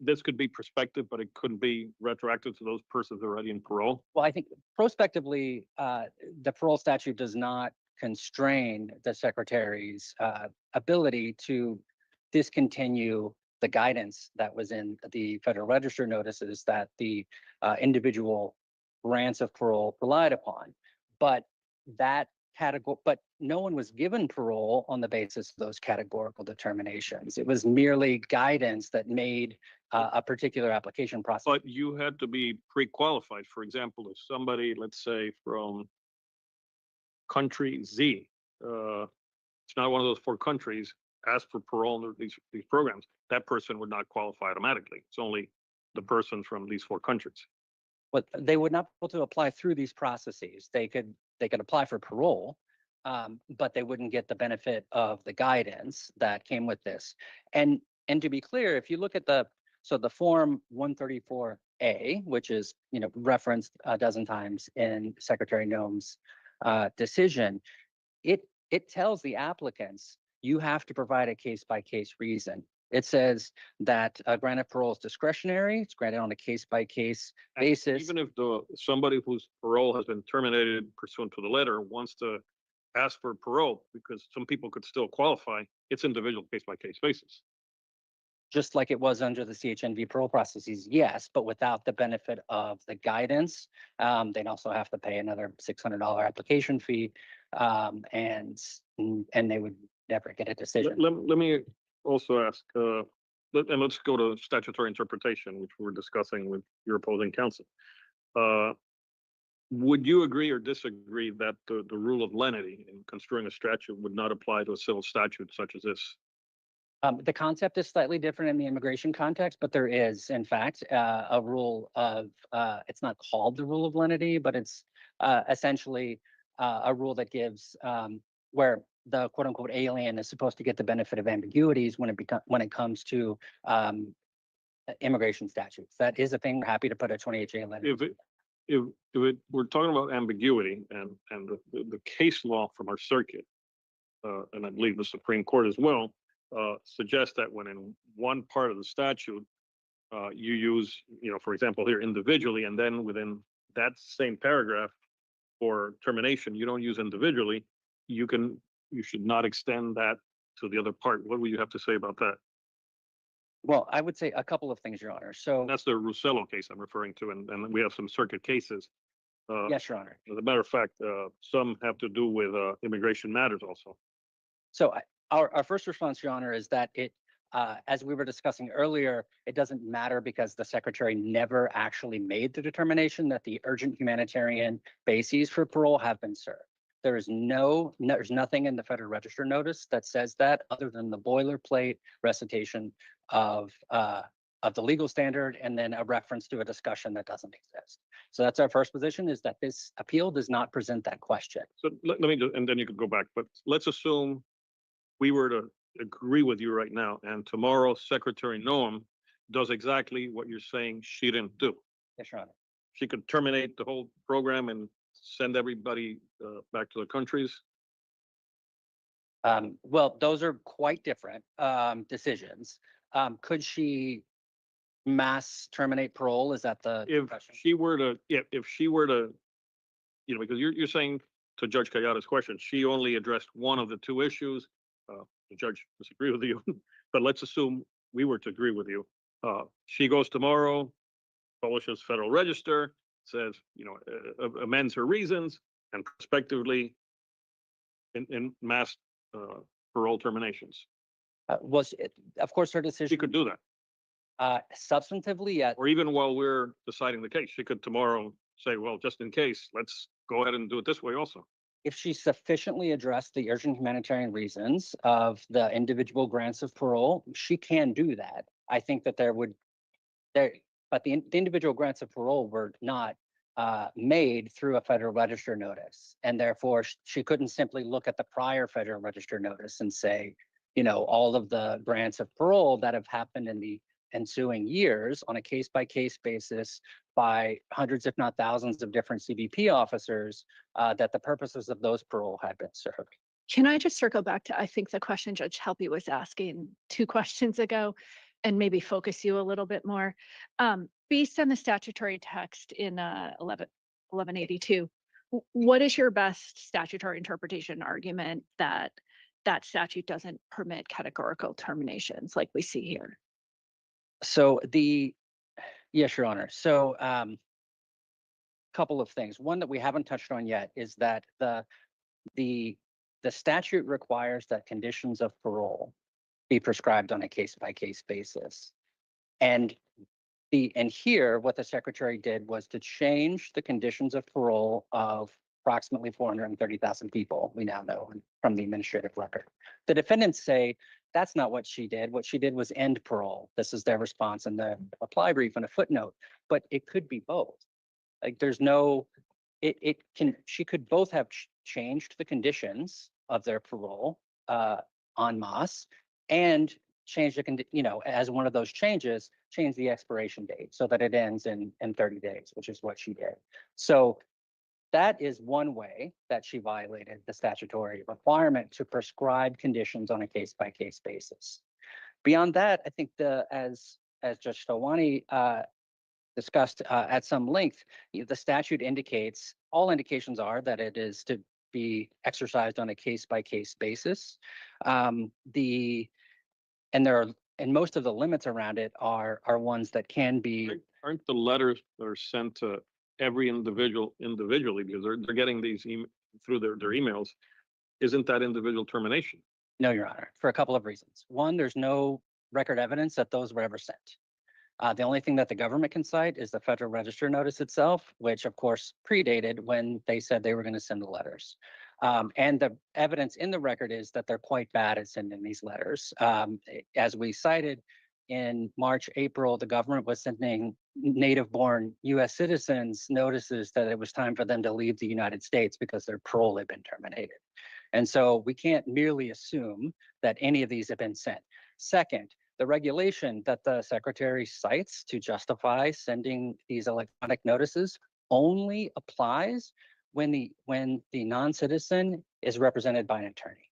this could be prospective, but it couldn't be retroactive to those persons already in parole? Well, I think prospectively, the parole statute does not constrain the secretary's ability to discontinue the guidance that was in the Federal Register notices that the individual grants of parole relied upon. But that category, but no one was given parole on the basis of those categorical determinations. It was merely guidance that made a particular application process. But you had to be pre-qualified. For example, if somebody, let's say from country Z, it's not one of those 4 countries, asked for parole under these programs, that person would not qualify automatically. It's only the person from these 4 countries. But they would not be able to apply through these processes. They could apply for parole, but they wouldn't get the benefit of the guidance that came with this. And to be clear, if you look at the form 134A, which is referenced a dozen times in Secretary Noem's decision, it tells the applicants you have to provide a case-by-case reason. It says that a grant of parole is discretionary. It's granted on a case-by-case And basis. even if somebody whose parole has been terminated pursuant to the letter wants to ask for parole, because some people could still qualify, it's individual case-by-case basis. Just like it was under the CHNV parole processes, yes, but without the benefit of the guidance. They'd also have to pay another $600 application fee, and they would never get a decision. Let me also ask, and let's go to statutory interpretation, which we're discussing with your opposing counsel. Would you agree or disagree that the rule of lenity in construing a statute would not apply to a civil statute such as this? The concept is slightly different in the immigration context, but there is, in fact, a rule of, it's not called the rule of lenity, but it's essentially a rule that gives where the quote unquote alien is supposed to get the benefit of ambiguities when it comes to immigration statutes. That is a thing. We're happy to put a 28J letter. We're talking about ambiguity and the case law from our circuit, and I believe the Supreme Court as well, suggests that when in one part of the statute, you use, for example, here individually, and then within that same paragraph for termination, you don't use individually, you should not extend that to the other part. What would you have to say about that? Well, I would say a couple of things, Your Honor. So That's the Russello case I'm referring to, and we have some circuit cases. yes, Your Honor. As a matter of fact, some have to do with immigration matters also. So our first response, Your Honor, is that as we were discussing earlier, it doesn't matter because the Secretary never actually made the determination that the urgent humanitarian bases for parole have been served. There's nothing in the Federal Register notice that says that, other than the boilerplate recitation of the legal standard and then a reference to a discussion that doesn't exist. So that's our first position, is that this appeal does not present that question. So let me just, and then you could go back, but let's assume we were to agree with you right now, and tomorrow Secretary Noem does exactly what you're saying she didn't do. Yes, Your Honor. She could terminate the whole program and send everybody back to their countries. Well, those are quite different decisions. Could she mass terminate parole? Is that the If question? she were to, if she were to, because you're saying to Judge Kayada's question, she only addressed one of the 2 issues. The judge disagreed with you, but let's assume we were to agree with you. She goes tomorrow, publishes Federal Register, says, amends her reasons, and prospectively in mass parole terminations. Of course, her decision. She could do that. Substantively, yes. Or even while we're deciding the case, she could tomorrow say, well, just in case, let's go ahead and do it this way also. If she sufficiently addressed the urgent humanitarian reasons of the individual grants of parole, she can do that. I think that but the individual grants of parole were not made through a Federal Register notice. And therefore, she couldn't simply look at the prior Federal Register notice and say, all of the grants of parole that have happened in the ensuing years on a case-by-case basis by hundreds, if not thousands, of different CBP officers, that the purposes of those parole had been served. Can I just circle back to, I think the question Judge Helpy was asking 2 questions ago, and maybe focus you a little bit more. Based on the statutory text in 1182, what is your best statutory interpretation argument that that statute doesn't permit categorical terminations like we see here? So yes, Your Honor. So couple of things. One that we haven't touched on yet is that the statute requires that conditions of parole be prescribed on a case-by-case basis. And here, what the secretary did was to change the conditions of parole of approximately 430,000 people, we now know from the administrative record. The defendants say that's not what she did. What she did was end parole. This is their response in the reply brief and a footnote, but it could be both. Like there's no, she could both have changed the conditions of their parole en masse and change as one of those changes, change the expiration date so that it ends in 30 days, which is what she did. So that is one way that she violated the statutory requirement to prescribe conditions on a case-by-case basis. Beyond that, I think as Judge Stolwani discussed at some length, the statute indicates, all indications are that it is to be exercised on a case-by-case basis. And most of the limits around it are ones that can be. Aren't the letters that are sent to every individual individually, because they're getting these through their emails? Isn't that individual termination? No, Your Honor, for a couple of reasons. One, there's no record evidence that those were ever sent. The only thing that the government can cite is the Federal Register notice itself, which of course predated when they said they were going to send the letters. And the evidence in the record is that they're quite bad at sending these letters. As we cited in March, April, the government was sending native-born U.S. citizens notices that it was time for them to leave the United States because their parole had been terminated. And so we can't merely assume that any of these have been sent. Second, the regulation that the secretary cites to justify sending these electronic notices only applies when the non-citizen is represented by an attorney.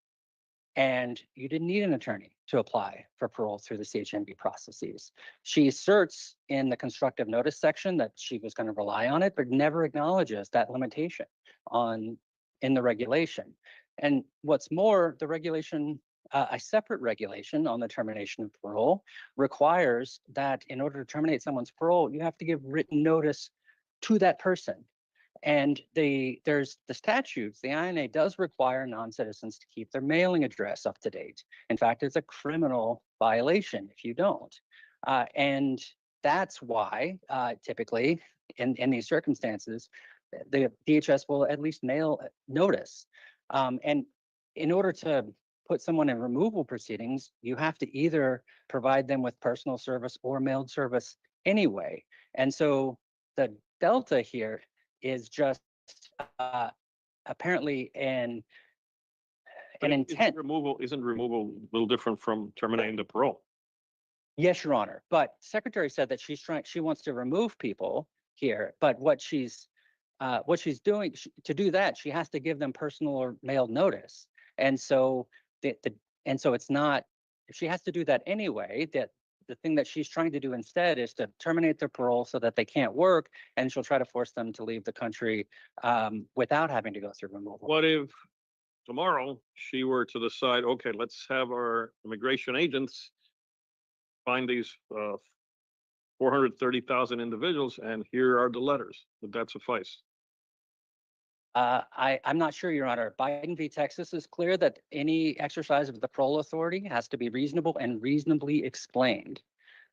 And you didn't need an attorney to apply for parole through the CHMB processes. She asserts in the constructive notice section that she was going to rely on it, but never acknowledges that limitation in the regulation. And what's more, the regulation, a separate regulation on the termination of parole requires that in order to terminate someone's parole, you have to give written notice to that person. And there's the statutes, the INA does require non-citizens to keep their mailing address up to date. In fact, it's a criminal violation if you don't. And that's why typically in these circumstances, the DHS will at least mail notice. And in order to put someone in removal proceedings, you have to either provide them with personal service or mailed service anyway. And so the delta here is just apparently an intent. Isn't removal a little different from terminating the parole? Yes, Your Honor. But Secretary said that she wants to remove people here, but what she's doing to do that, she has to give them personal or mailed notice. And so it's not, she has to do that anyway. That the thing that she's trying to do instead is to terminate their parole so that they can't work, and she'll try to force them to leave the country without having to go through removal. What if tomorrow she were to decide, okay, let's have our immigration agents find these 430,000 individuals, and here are the letters? Would that suffice? I'm not sure, Your Honor. Biden v. Texas is clear that any exercise of the parole authority has to be reasonable and reasonably explained.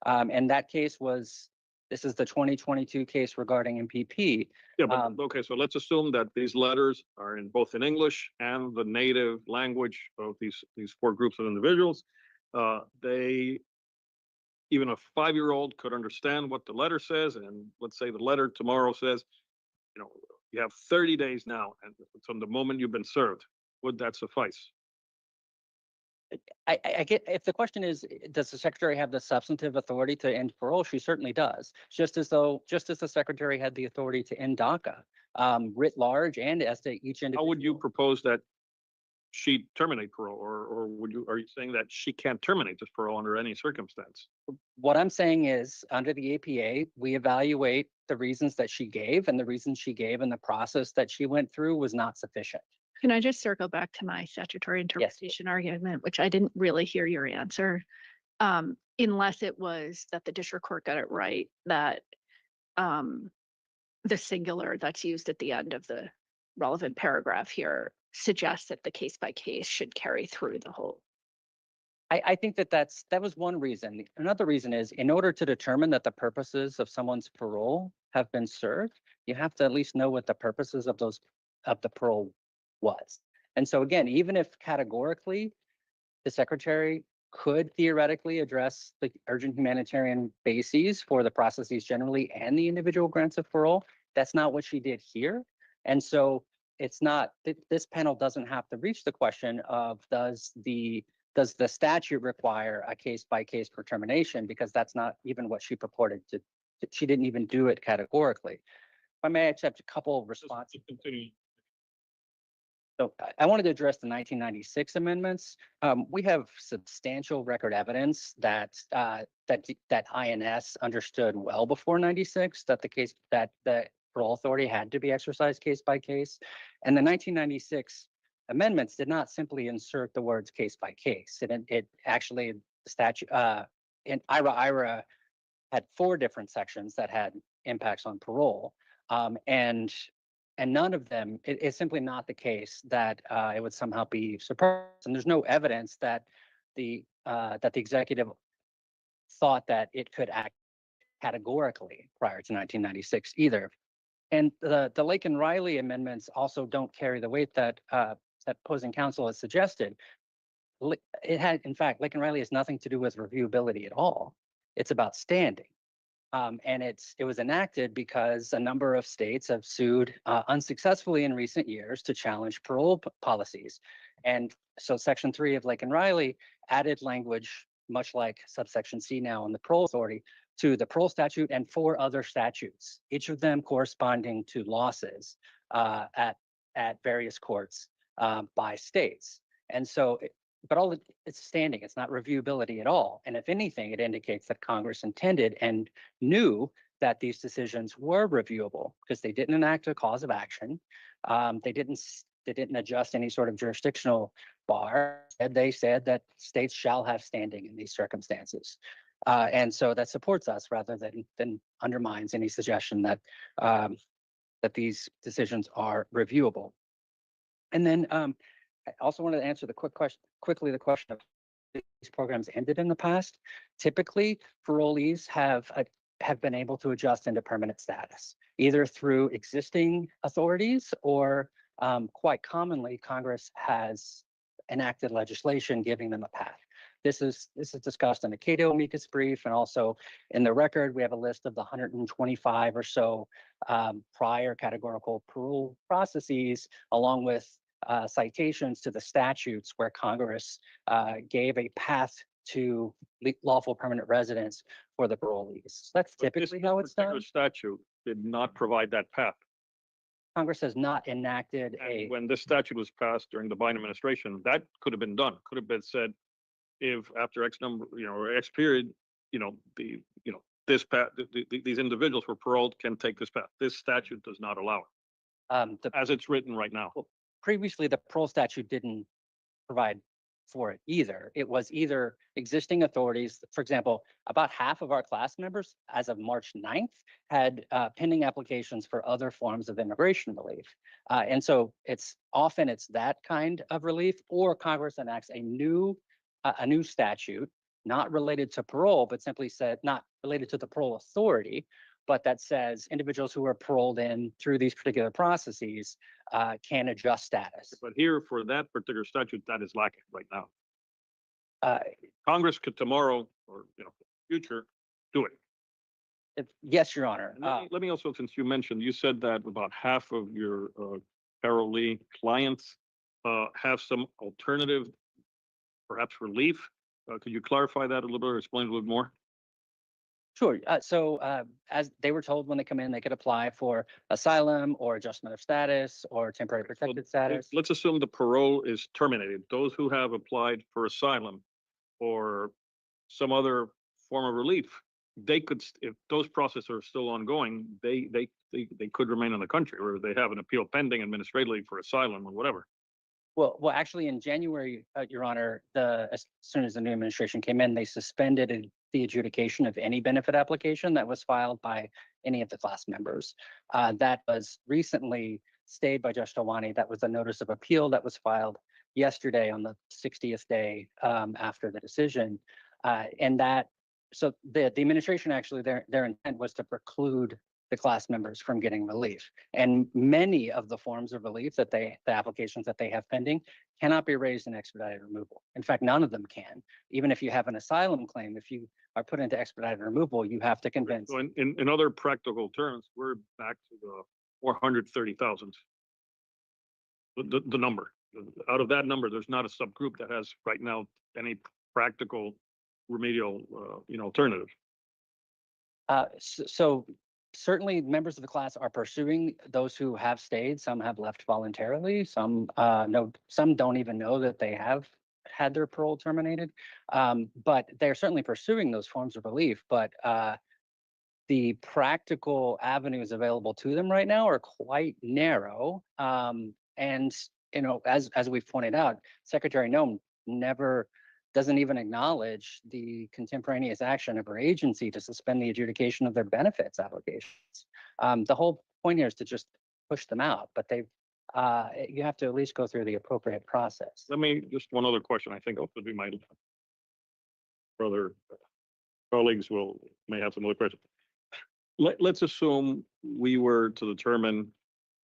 And that case this is the 2022 case regarding MPP. Yeah, but okay, so let's assume that these letters are both in English and the native language of these four groups of individuals. Even a 5-year-old could understand what the letter says, and let's say the letter tomorrow says, you have 30 days now, and from the moment you've been served. Would that suffice? I get, if the question is, does the secretary have the substantive authority to end parole? She certainly does. Just as the secretary had the authority to end DACA, writ large, and as to each individual. How would you propose that she terminate parole, or are you saying that she can't terminate this parole under any circumstance? What I'm saying is, under the APA, we evaluate the reasons that she gave, and the reasons she gave and the process that she went through was not sufficient. Can I just circle back to my statutory interpretation argument, which I didn't really hear your answer, unless it was that the district court got it right, that the singular that's used at the end of the relevant paragraph here suggests that the case by case should carry through the whole. I think that was one reason. Another reason is in order to determine that the purposes of someone's parole have been served, you have to at least know what the purposes of the parole was. And so again, even if categorically the secretary could theoretically address the urgent humanitarian bases for the processes generally and the individual grants of parole, that's not what she did here. And so it's not, this panel doesn't have to reach the question of does the statute require a case by case determination, because that's not even what she purported to, she didn't even do it categorically. If I may accept a couple of responses. So I wanted to address the 1996 amendments. We have substantial record evidence that INS understood well before 96 that the parole authority had to be exercised case by case. And the 1996 amendments did not simply insert the words case by case. It actually, the statute, in IRA had 4 different sections that had impacts on parole. And none of them, it's simply not the case that it would somehow be suppressed. And there's no evidence that the executive thought that it could act categorically prior to 1996 either. And the Lake and Riley amendments also don't carry the weight that opposing counsel has suggested. It had, in fact, Lake and Riley has nothing to do with reviewability at all. It's about standing. And it was enacted because a number of states have sued unsuccessfully in recent years to challenge parole policies. And so Section 3 of Lake and Riley added language, much like subsection C now in the parole authority, to the parole statute and 4 other statutes, each of them corresponding to losses at various courts by states. And so, but it's standing, it's not reviewability at all. And if anything, it indicates that Congress intended and knew that these decisions were reviewable because they didn't enact a cause of action. They didn't adjust any sort of jurisdictional bar. They said that states shall have standing in these circumstances. And so that supports us rather than undermines any suggestion that that these decisions are reviewable. And then I also wanted to answer the quickly the question of these programs ended in the past. Typically, parolees have been able to adjust into permanent status, either through existing authorities or quite commonly, Congress has enacted legislation giving them a path. This is discussed in the Cato amicus brief, and also in the record, we have a list of the 125 or so prior categorical parole processes, along with citations to the statutes where Congress gave a path to lawful permanent residence for the parolees. So that's typically how it's done. This statute did not provide that path. Congress has not enacted And when this statute was passed during the Biden administration, that could have been done. Could have been said, if after X number, or X period, this path, these individuals were paroled can take this path. This statute does not allow it, as it's written right now. Previously, the parole statute didn't provide for it either. It was either existing authorities, for example, about half of our class members as of March 9th had pending applications for other forms of immigration relief. And so it's that kind of relief, or Congress enacts a new statute, not related to parole, but simply said not related to the parole authority, but that says individuals who are paroled in through these particular processes can adjust status. But here, for that particular statute, that is lacking right now. Congress could tomorrow, or future, do it. Yes, Your Honor. Let me also, since you mentioned, you said that about half of your parolee clients have some alternative, perhaps relief. Could you clarify that a little bit or explain a little more? Sure. So as they were told when they come in, they could apply for asylum or adjustment of status or temporary protected status. Let's assume the parole is terminated. Those who have applied for asylum or some other form of relief, they could, if those processes are still ongoing, they could remain in the country, or they have an appeal pending administratively for asylum or whatever. Well, actually, in January, Your Honor, as soon as the new administration came in, they suspended the adjudication of any benefit application that was filed by any of the class members. That was recently stayed by Judge Talwani. That was a notice of appeal that was filed yesterday on the 60th day after the decision. And that, so the administration actually, their intent was to preclude the class members from getting relief. And many of the forms of relief that the applications that they have pending cannot be raised in expedited removal. In fact, none of them can. Even if you have an asylum claim, if you are put into expedited removal, you have to convince. So in other practical terms, we're back to the 430,000. The number. Out of that number, there's not a subgroup that has right now any practical remedial, alternative. So certainly members of the class are pursuing those who have stayed. Some have left voluntarily. Some some don't even know that they have had their parole terminated. But they're certainly pursuing those forms of relief. But the practical avenues available to them right now are quite narrow. And as we've pointed out, Secretary Noem doesn't even acknowledge the contemporaneous action of her agency to suspend the adjudication of their benefits applications. The whole point here is to just push them out, but you have to at least go through the appropriate process. Let me, just one other question, I think maybe my brother colleagues may have some other questions. Let's assume we were to determine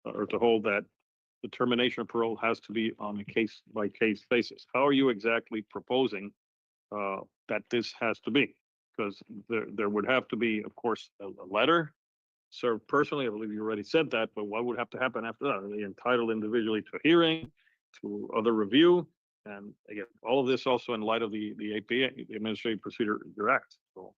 or to hold that the termination of parole has to be on a case-by-case basis. How are you exactly proposing that this has to be? Because there would have to be, of course, a letter served personally. I believe you already said that, but what would have to happen after that? Are they entitled individually to a hearing, to other review? And again, all of this also in light of the APA, the Administrative Procedure Act. So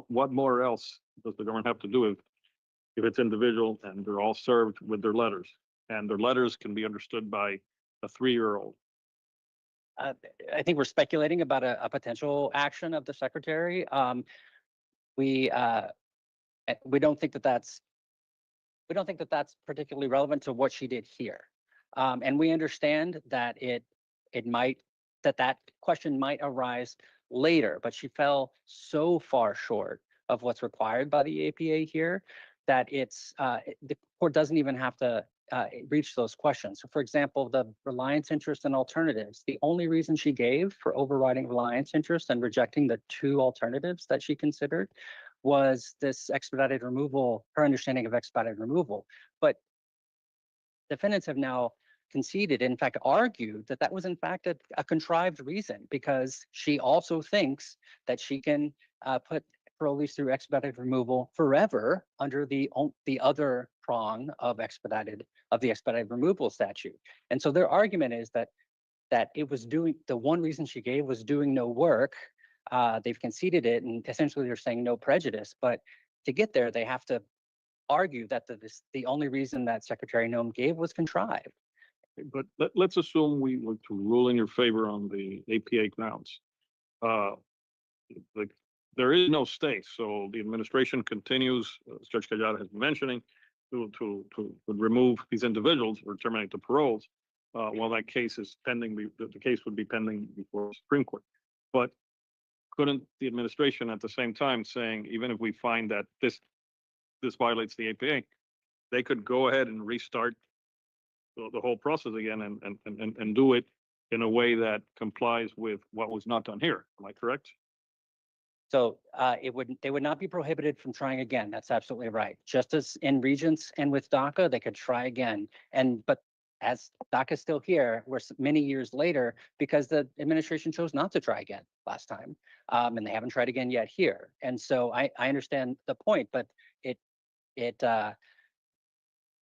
what more else does the government have to do if it's individual and they're all served with their letters, and their letters can be understood by a 3-year-old? I think we're speculating about a potential action of the secretary. We don't think that that's particularly relevant to what she did here. And we understand that that question might arise later, but she fell so far short of what's required by the APA here that the court doesn't even have to reach those questions. So for example, the reliance interest and alternatives, the only reason she gave for overriding reliance interest and rejecting the 2 alternatives that she considered was this expedited removal, her understanding of expedited removal. But defendants have now conceded, in fact, argued that that was in fact a contrived reason, because she also thinks that she can put parolees through expedited removal forever under the other prong of the expedited removal statute. And so their argument is that it was the one reason she gave was doing no work. They've conceded it, and essentially they're saying no prejudice. But to get there, they have to argue that the only reason that Secretary Noem gave was contrived. But let's assume we were to rule in your favor on the APA grounds. There is no stay, so the administration continues, as Judge Callada has been mentioning, to remove these individuals or terminate the paroles while that case is pending. The case would be pending before the Supreme Court. But couldn't the administration at the same time saying, even if we find that this violates the APA, they could go ahead and restart the whole process again and do it in a way that complies with what was not done here? Am I correct? So they would not be prohibited from trying again. That's absolutely right. Just as in Regents and with DACA, they could try again. But as DACA is still here, we're many years later because the administration chose not to try again last time, and they haven't tried again yet here. And so I understand the point, but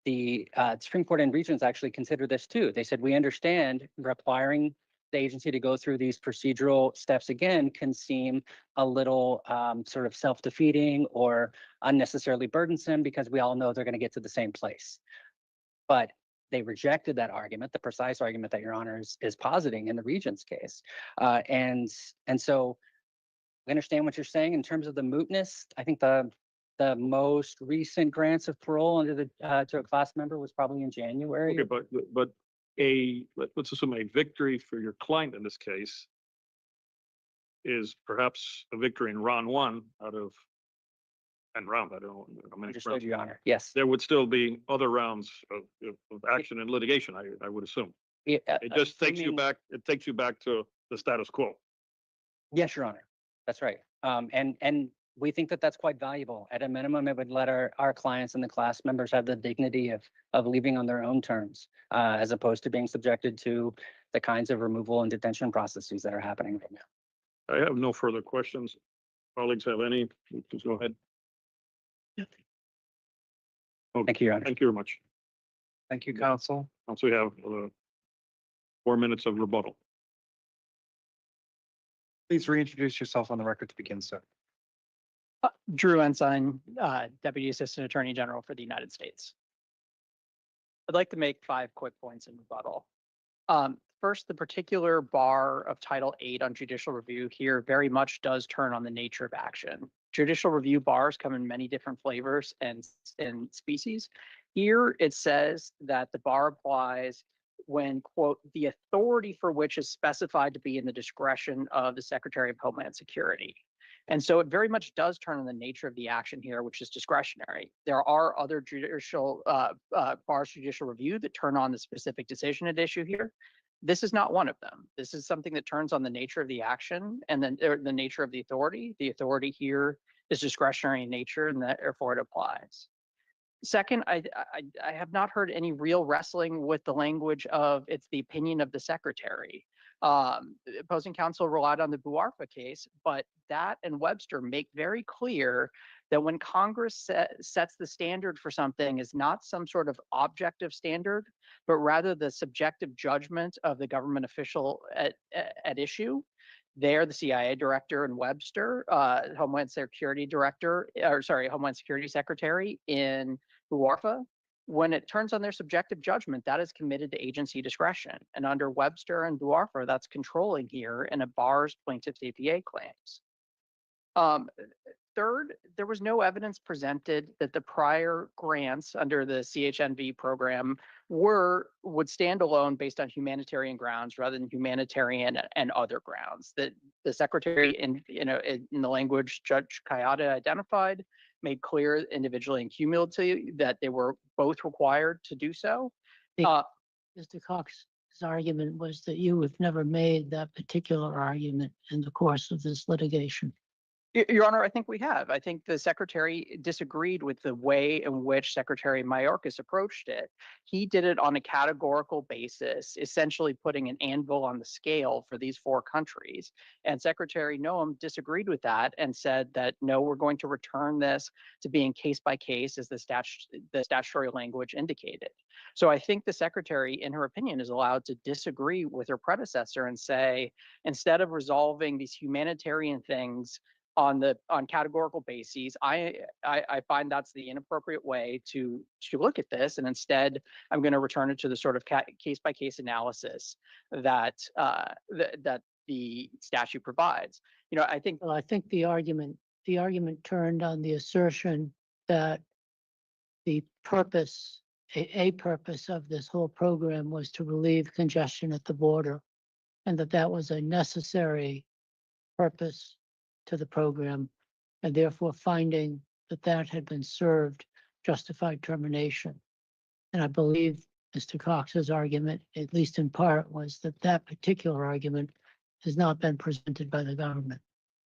the Supreme Court and Regents actually considered this too. They said, we understand requiring the agency to go through these procedural steps again can seem a little sort of self-defeating or unnecessarily burdensome because we all know they're going to get to the same place. But they rejected that argument, the precise argument that Your Honor is positing in the Regents case. And so we understand what you're saying in terms of the mootness. I think the most recent grants of parole under to a class member was probably in January. Okay, but let's assume a victory for your client in this case is perhaps a victory in round one out of, and round, I don't know. how many Understood, rounds. Your Honor. Yes. There would still be other rounds of action and litigation, I would assume. Yeah, It just takes you assuming- back, it takes you back to the status quo. Yes, Your Honor. That's right. And we think that that's quite valuable. At a minimum, it would let our clients and the class members have the dignity of leaving on their own terms, as opposed to being subjected to the kinds of removal and detention processes that are happening right now. I have no further questions. Colleagues have any? Please go ahead. Thank you, Your Honor. Thank you very much. Thank you, counsel. Also, we have 4 minutes of rebuttal. Please reintroduce yourself on the record to begin, sir. Drew Ensign, Deputy Assistant Attorney General for the United States. I'd like to make 5 quick points in rebuttal. First, the particular bar of Title VIII on judicial review here very much does turn on the nature of action. Judicial review bars come in many different flavors and species. Here, it says that the bar applies when, quote, the authority for which is specified to be in the discretion of the Secretary of Homeland Security. And so it very much does turn on the nature of the action here, which is discretionary. There are other judicial bars judicial review that turn on the specific decision at issue here. This is not one of them. This is something that turns on the nature of the action and then the nature of the authority. The authority here is discretionary in nature and therefore it applies. Second, I have not heard any real wrestling with the language of it's the opinion of the secretary. Opposing counsel relied on the Buarfa case, but that and Webster make very clear that when Congress sets the standard for something is not some sort of objective standard, but rather the subjective judgment of the government official at issue. There, the CIA director in Webster, Homeland Security Secretary in Buarfa, when it turns on their subjective judgment, that is committed to agency discretion. And under Webster and Buarfa, that's controlling here and it bars plaintiff's APA claims. Third, there was no evidence presented that the prior grants under the CHNV program would stand alone based on humanitarian grounds rather than humanitarian and other grounds. That the secretary, in the language Judge Kayada identified, made clear individually and cumulatively that they were both required to do so. Mr. Cox's argument was that you have never made that particular argument in the course of this litigation. Your Honor, I think we have. I think the secretary disagreed with the way in which Secretary Mayorkas approached it. He did it on a categorical basis, essentially putting an anvil on the scale for these 4 countries. And Secretary Noam disagreed with that and said that, no, we're going to return this to being case by case as the statutory language indicated. So I think the secretary, in her opinion, is allowed to disagree with her predecessor and say, instead of resolving these humanitarian things on categorical bases, I find that's the inappropriate way to look at this, and instead I'm going to return it to the sort of case by case analysis that that the statute provides. I think. Well, I think the argument turned on the assertion that the purpose, a purpose of this whole program was to relieve congestion at the border, and that was a necessary purpose to the program, and therefore finding that had been served justified termination. And I believe Mr. Cox's argument, at least in part, was that particular argument has not been presented by the government.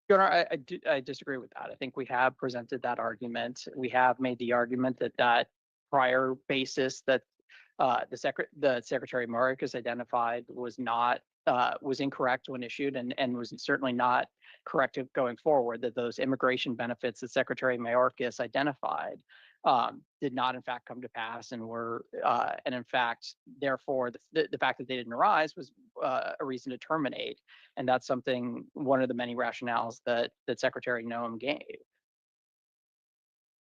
Your Honor, I disagree with that. I think we have presented that argument. We have made the argument that prior basis that the Secretary Mayorkas identified was incorrect when issued and was certainly not correct going forward, that those immigration benefits that Secretary Mayorkas identified did not in fact come to pass and were and in fact therefore the fact that they didn't arise was a reason to terminate, and that's one of the many rationales that Secretary Noam gave.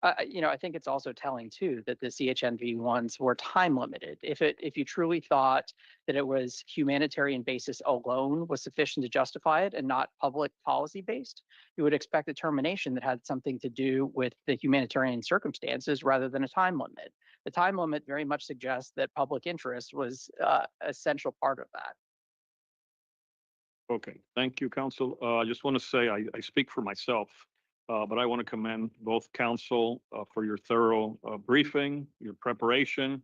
I think it's also telling too that the CHNV ones were time limited. If you truly thought that it was humanitarian basis alone was sufficient to justify it and not public policy based, you would expect a termination that had something to do with the humanitarian circumstances rather than a time limit. The time limit very much suggests that public interest was an essential part of that. Okay, thank you, counsel. I just want to say I speak for myself, but I want to commend both counsel for your thorough briefing, your preparation,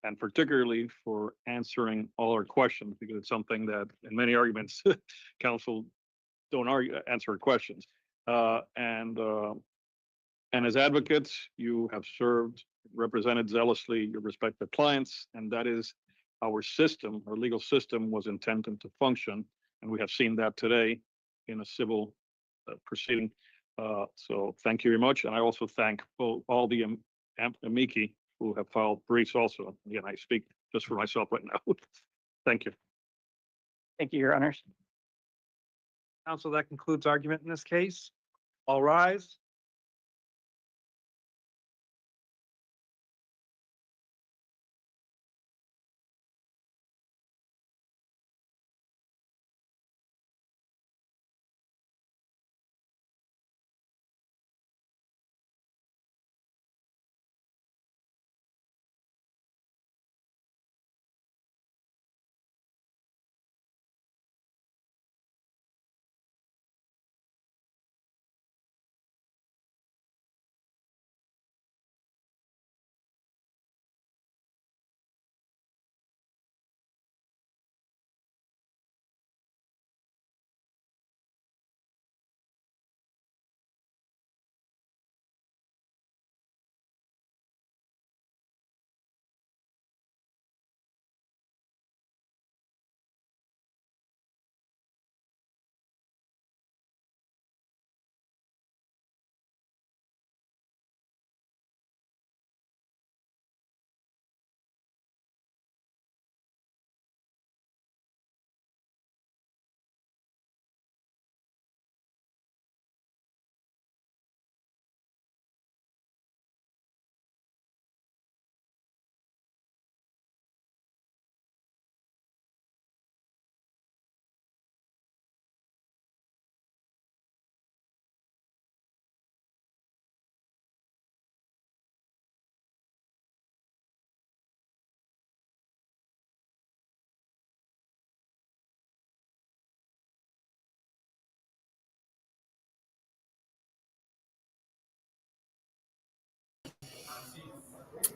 and particularly for answering all our questions, because it's something that in many arguments, counsel don't answer questions. And as advocates, you have served, represented zealously your respective clients, and that is our system, our legal system was intended to function. And we have seen that today in a civil proceeding. So thank you very much. And I also thank all the amici who have filed briefs also. Again, I speak just for myself right now. Thank you. Thank you, Your Honors. Counsel, that concludes argument in this case. All rise.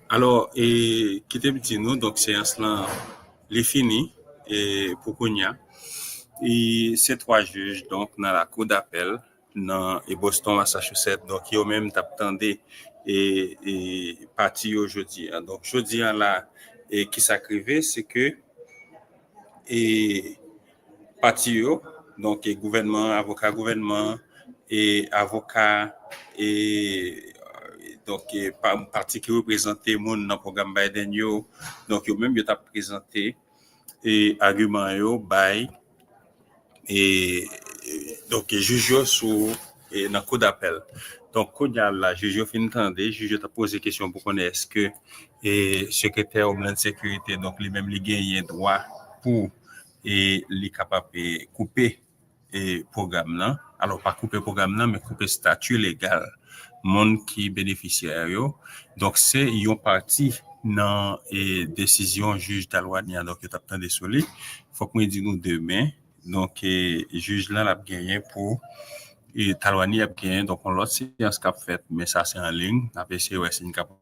Alors, qui te dit nous, donc séance là, les fini, et pour qu'on y a. Et ces trois juges, donc, dans la Cour d'appel, dans Boston, Massachusetts, donc, ils ont même t'attendé et parti aujourd'hui. Donc, aujourd'hui, là, et qui s'acrivait, c'est que, et parti, donc, et gouvernement, et avocat, et donc parti qui représentait mon dans programme Biden yo, donc yo même yo t'a présenté et argument yo by et donc juge yo sous et dans cour d'appel. Donc quand la juge yo fin entendre, juge t'a posé question pour connaître est-ce que et secrétaire Homeland Sécurité donc lui-même lui gagne droit pour et li capable couper et programme là. Alors pas couper programme là mais couper statut légal monde qui bénéficiaire yo. Donc c'est une partie dans et décision juge Talwania donc tu attendez sur lui. Faut que me dit nous demain donc juge là l'a gagné pour et Talwania a gagné donc on l'autre séance qu'a fait mais ça c'est en ligne la PCOS c'est une capable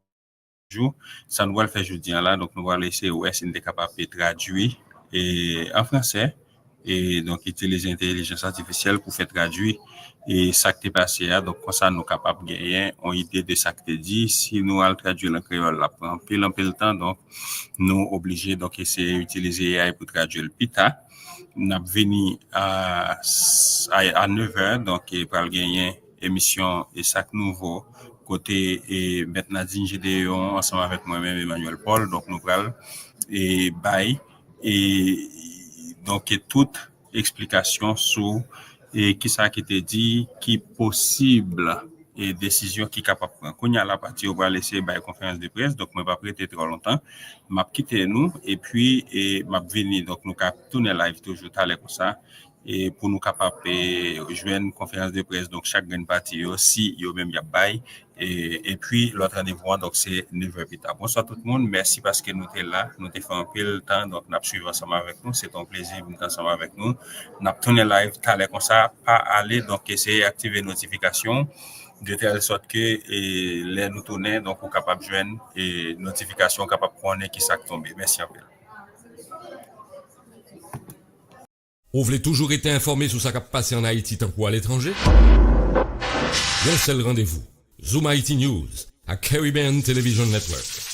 jour ça nous va le faire jeudi là donc nous va laisser ouais c'est capable de traduire et en français et donc utiliser l'intelligence artificielle pour faire traduire et ça qui est passé là donc comme ça nous capable gagner une idée de ça qui est dit si nous allons traduire en créole la prend pile temps donc nous obligés donc essayer d'utiliser AI pour traduire le pita n'a venu à 9h donc il va gagner émission et sac nouveau côté et maintenant Nadine Gédéon ensemble avec moi-même Emmanuel Paul donc nous allons et bail et donc toute explication sur et qui ça qui était dit qui possible et décision qui capable prendre qu'on y a la partie on va laisser bail conférence de presse donc moi pas prêter trop longtemps m'a quitter nous et puis et m'a venir donc nous cap tourner live toujours aller comme ça et pour nous capables jouer une conférence de presse donc chaque grande partie si yo même y a bail et puis l'autre rendez-vous donc c'est 9h plus tard. Bonsoir tout le monde, merci parce que nous sommes là, nous avons fait un peu le temps donc nous suivi ensemble avec nous, c'est un plaisir d'être ensemble avec nous. Nous avons tourné live tout comme ça, pas aller donc essayer d'activer notification de telle sorte que les nous tourner donc on capable de joindre et notification capable prendre qui ça tombe. Merci un peu. Vous voulez toujours été informé sur ce qui passe en Haïti tant qu'à l'étranger? Un seul rendez-vous. Zoom Haïti News à Caribbean Television Network.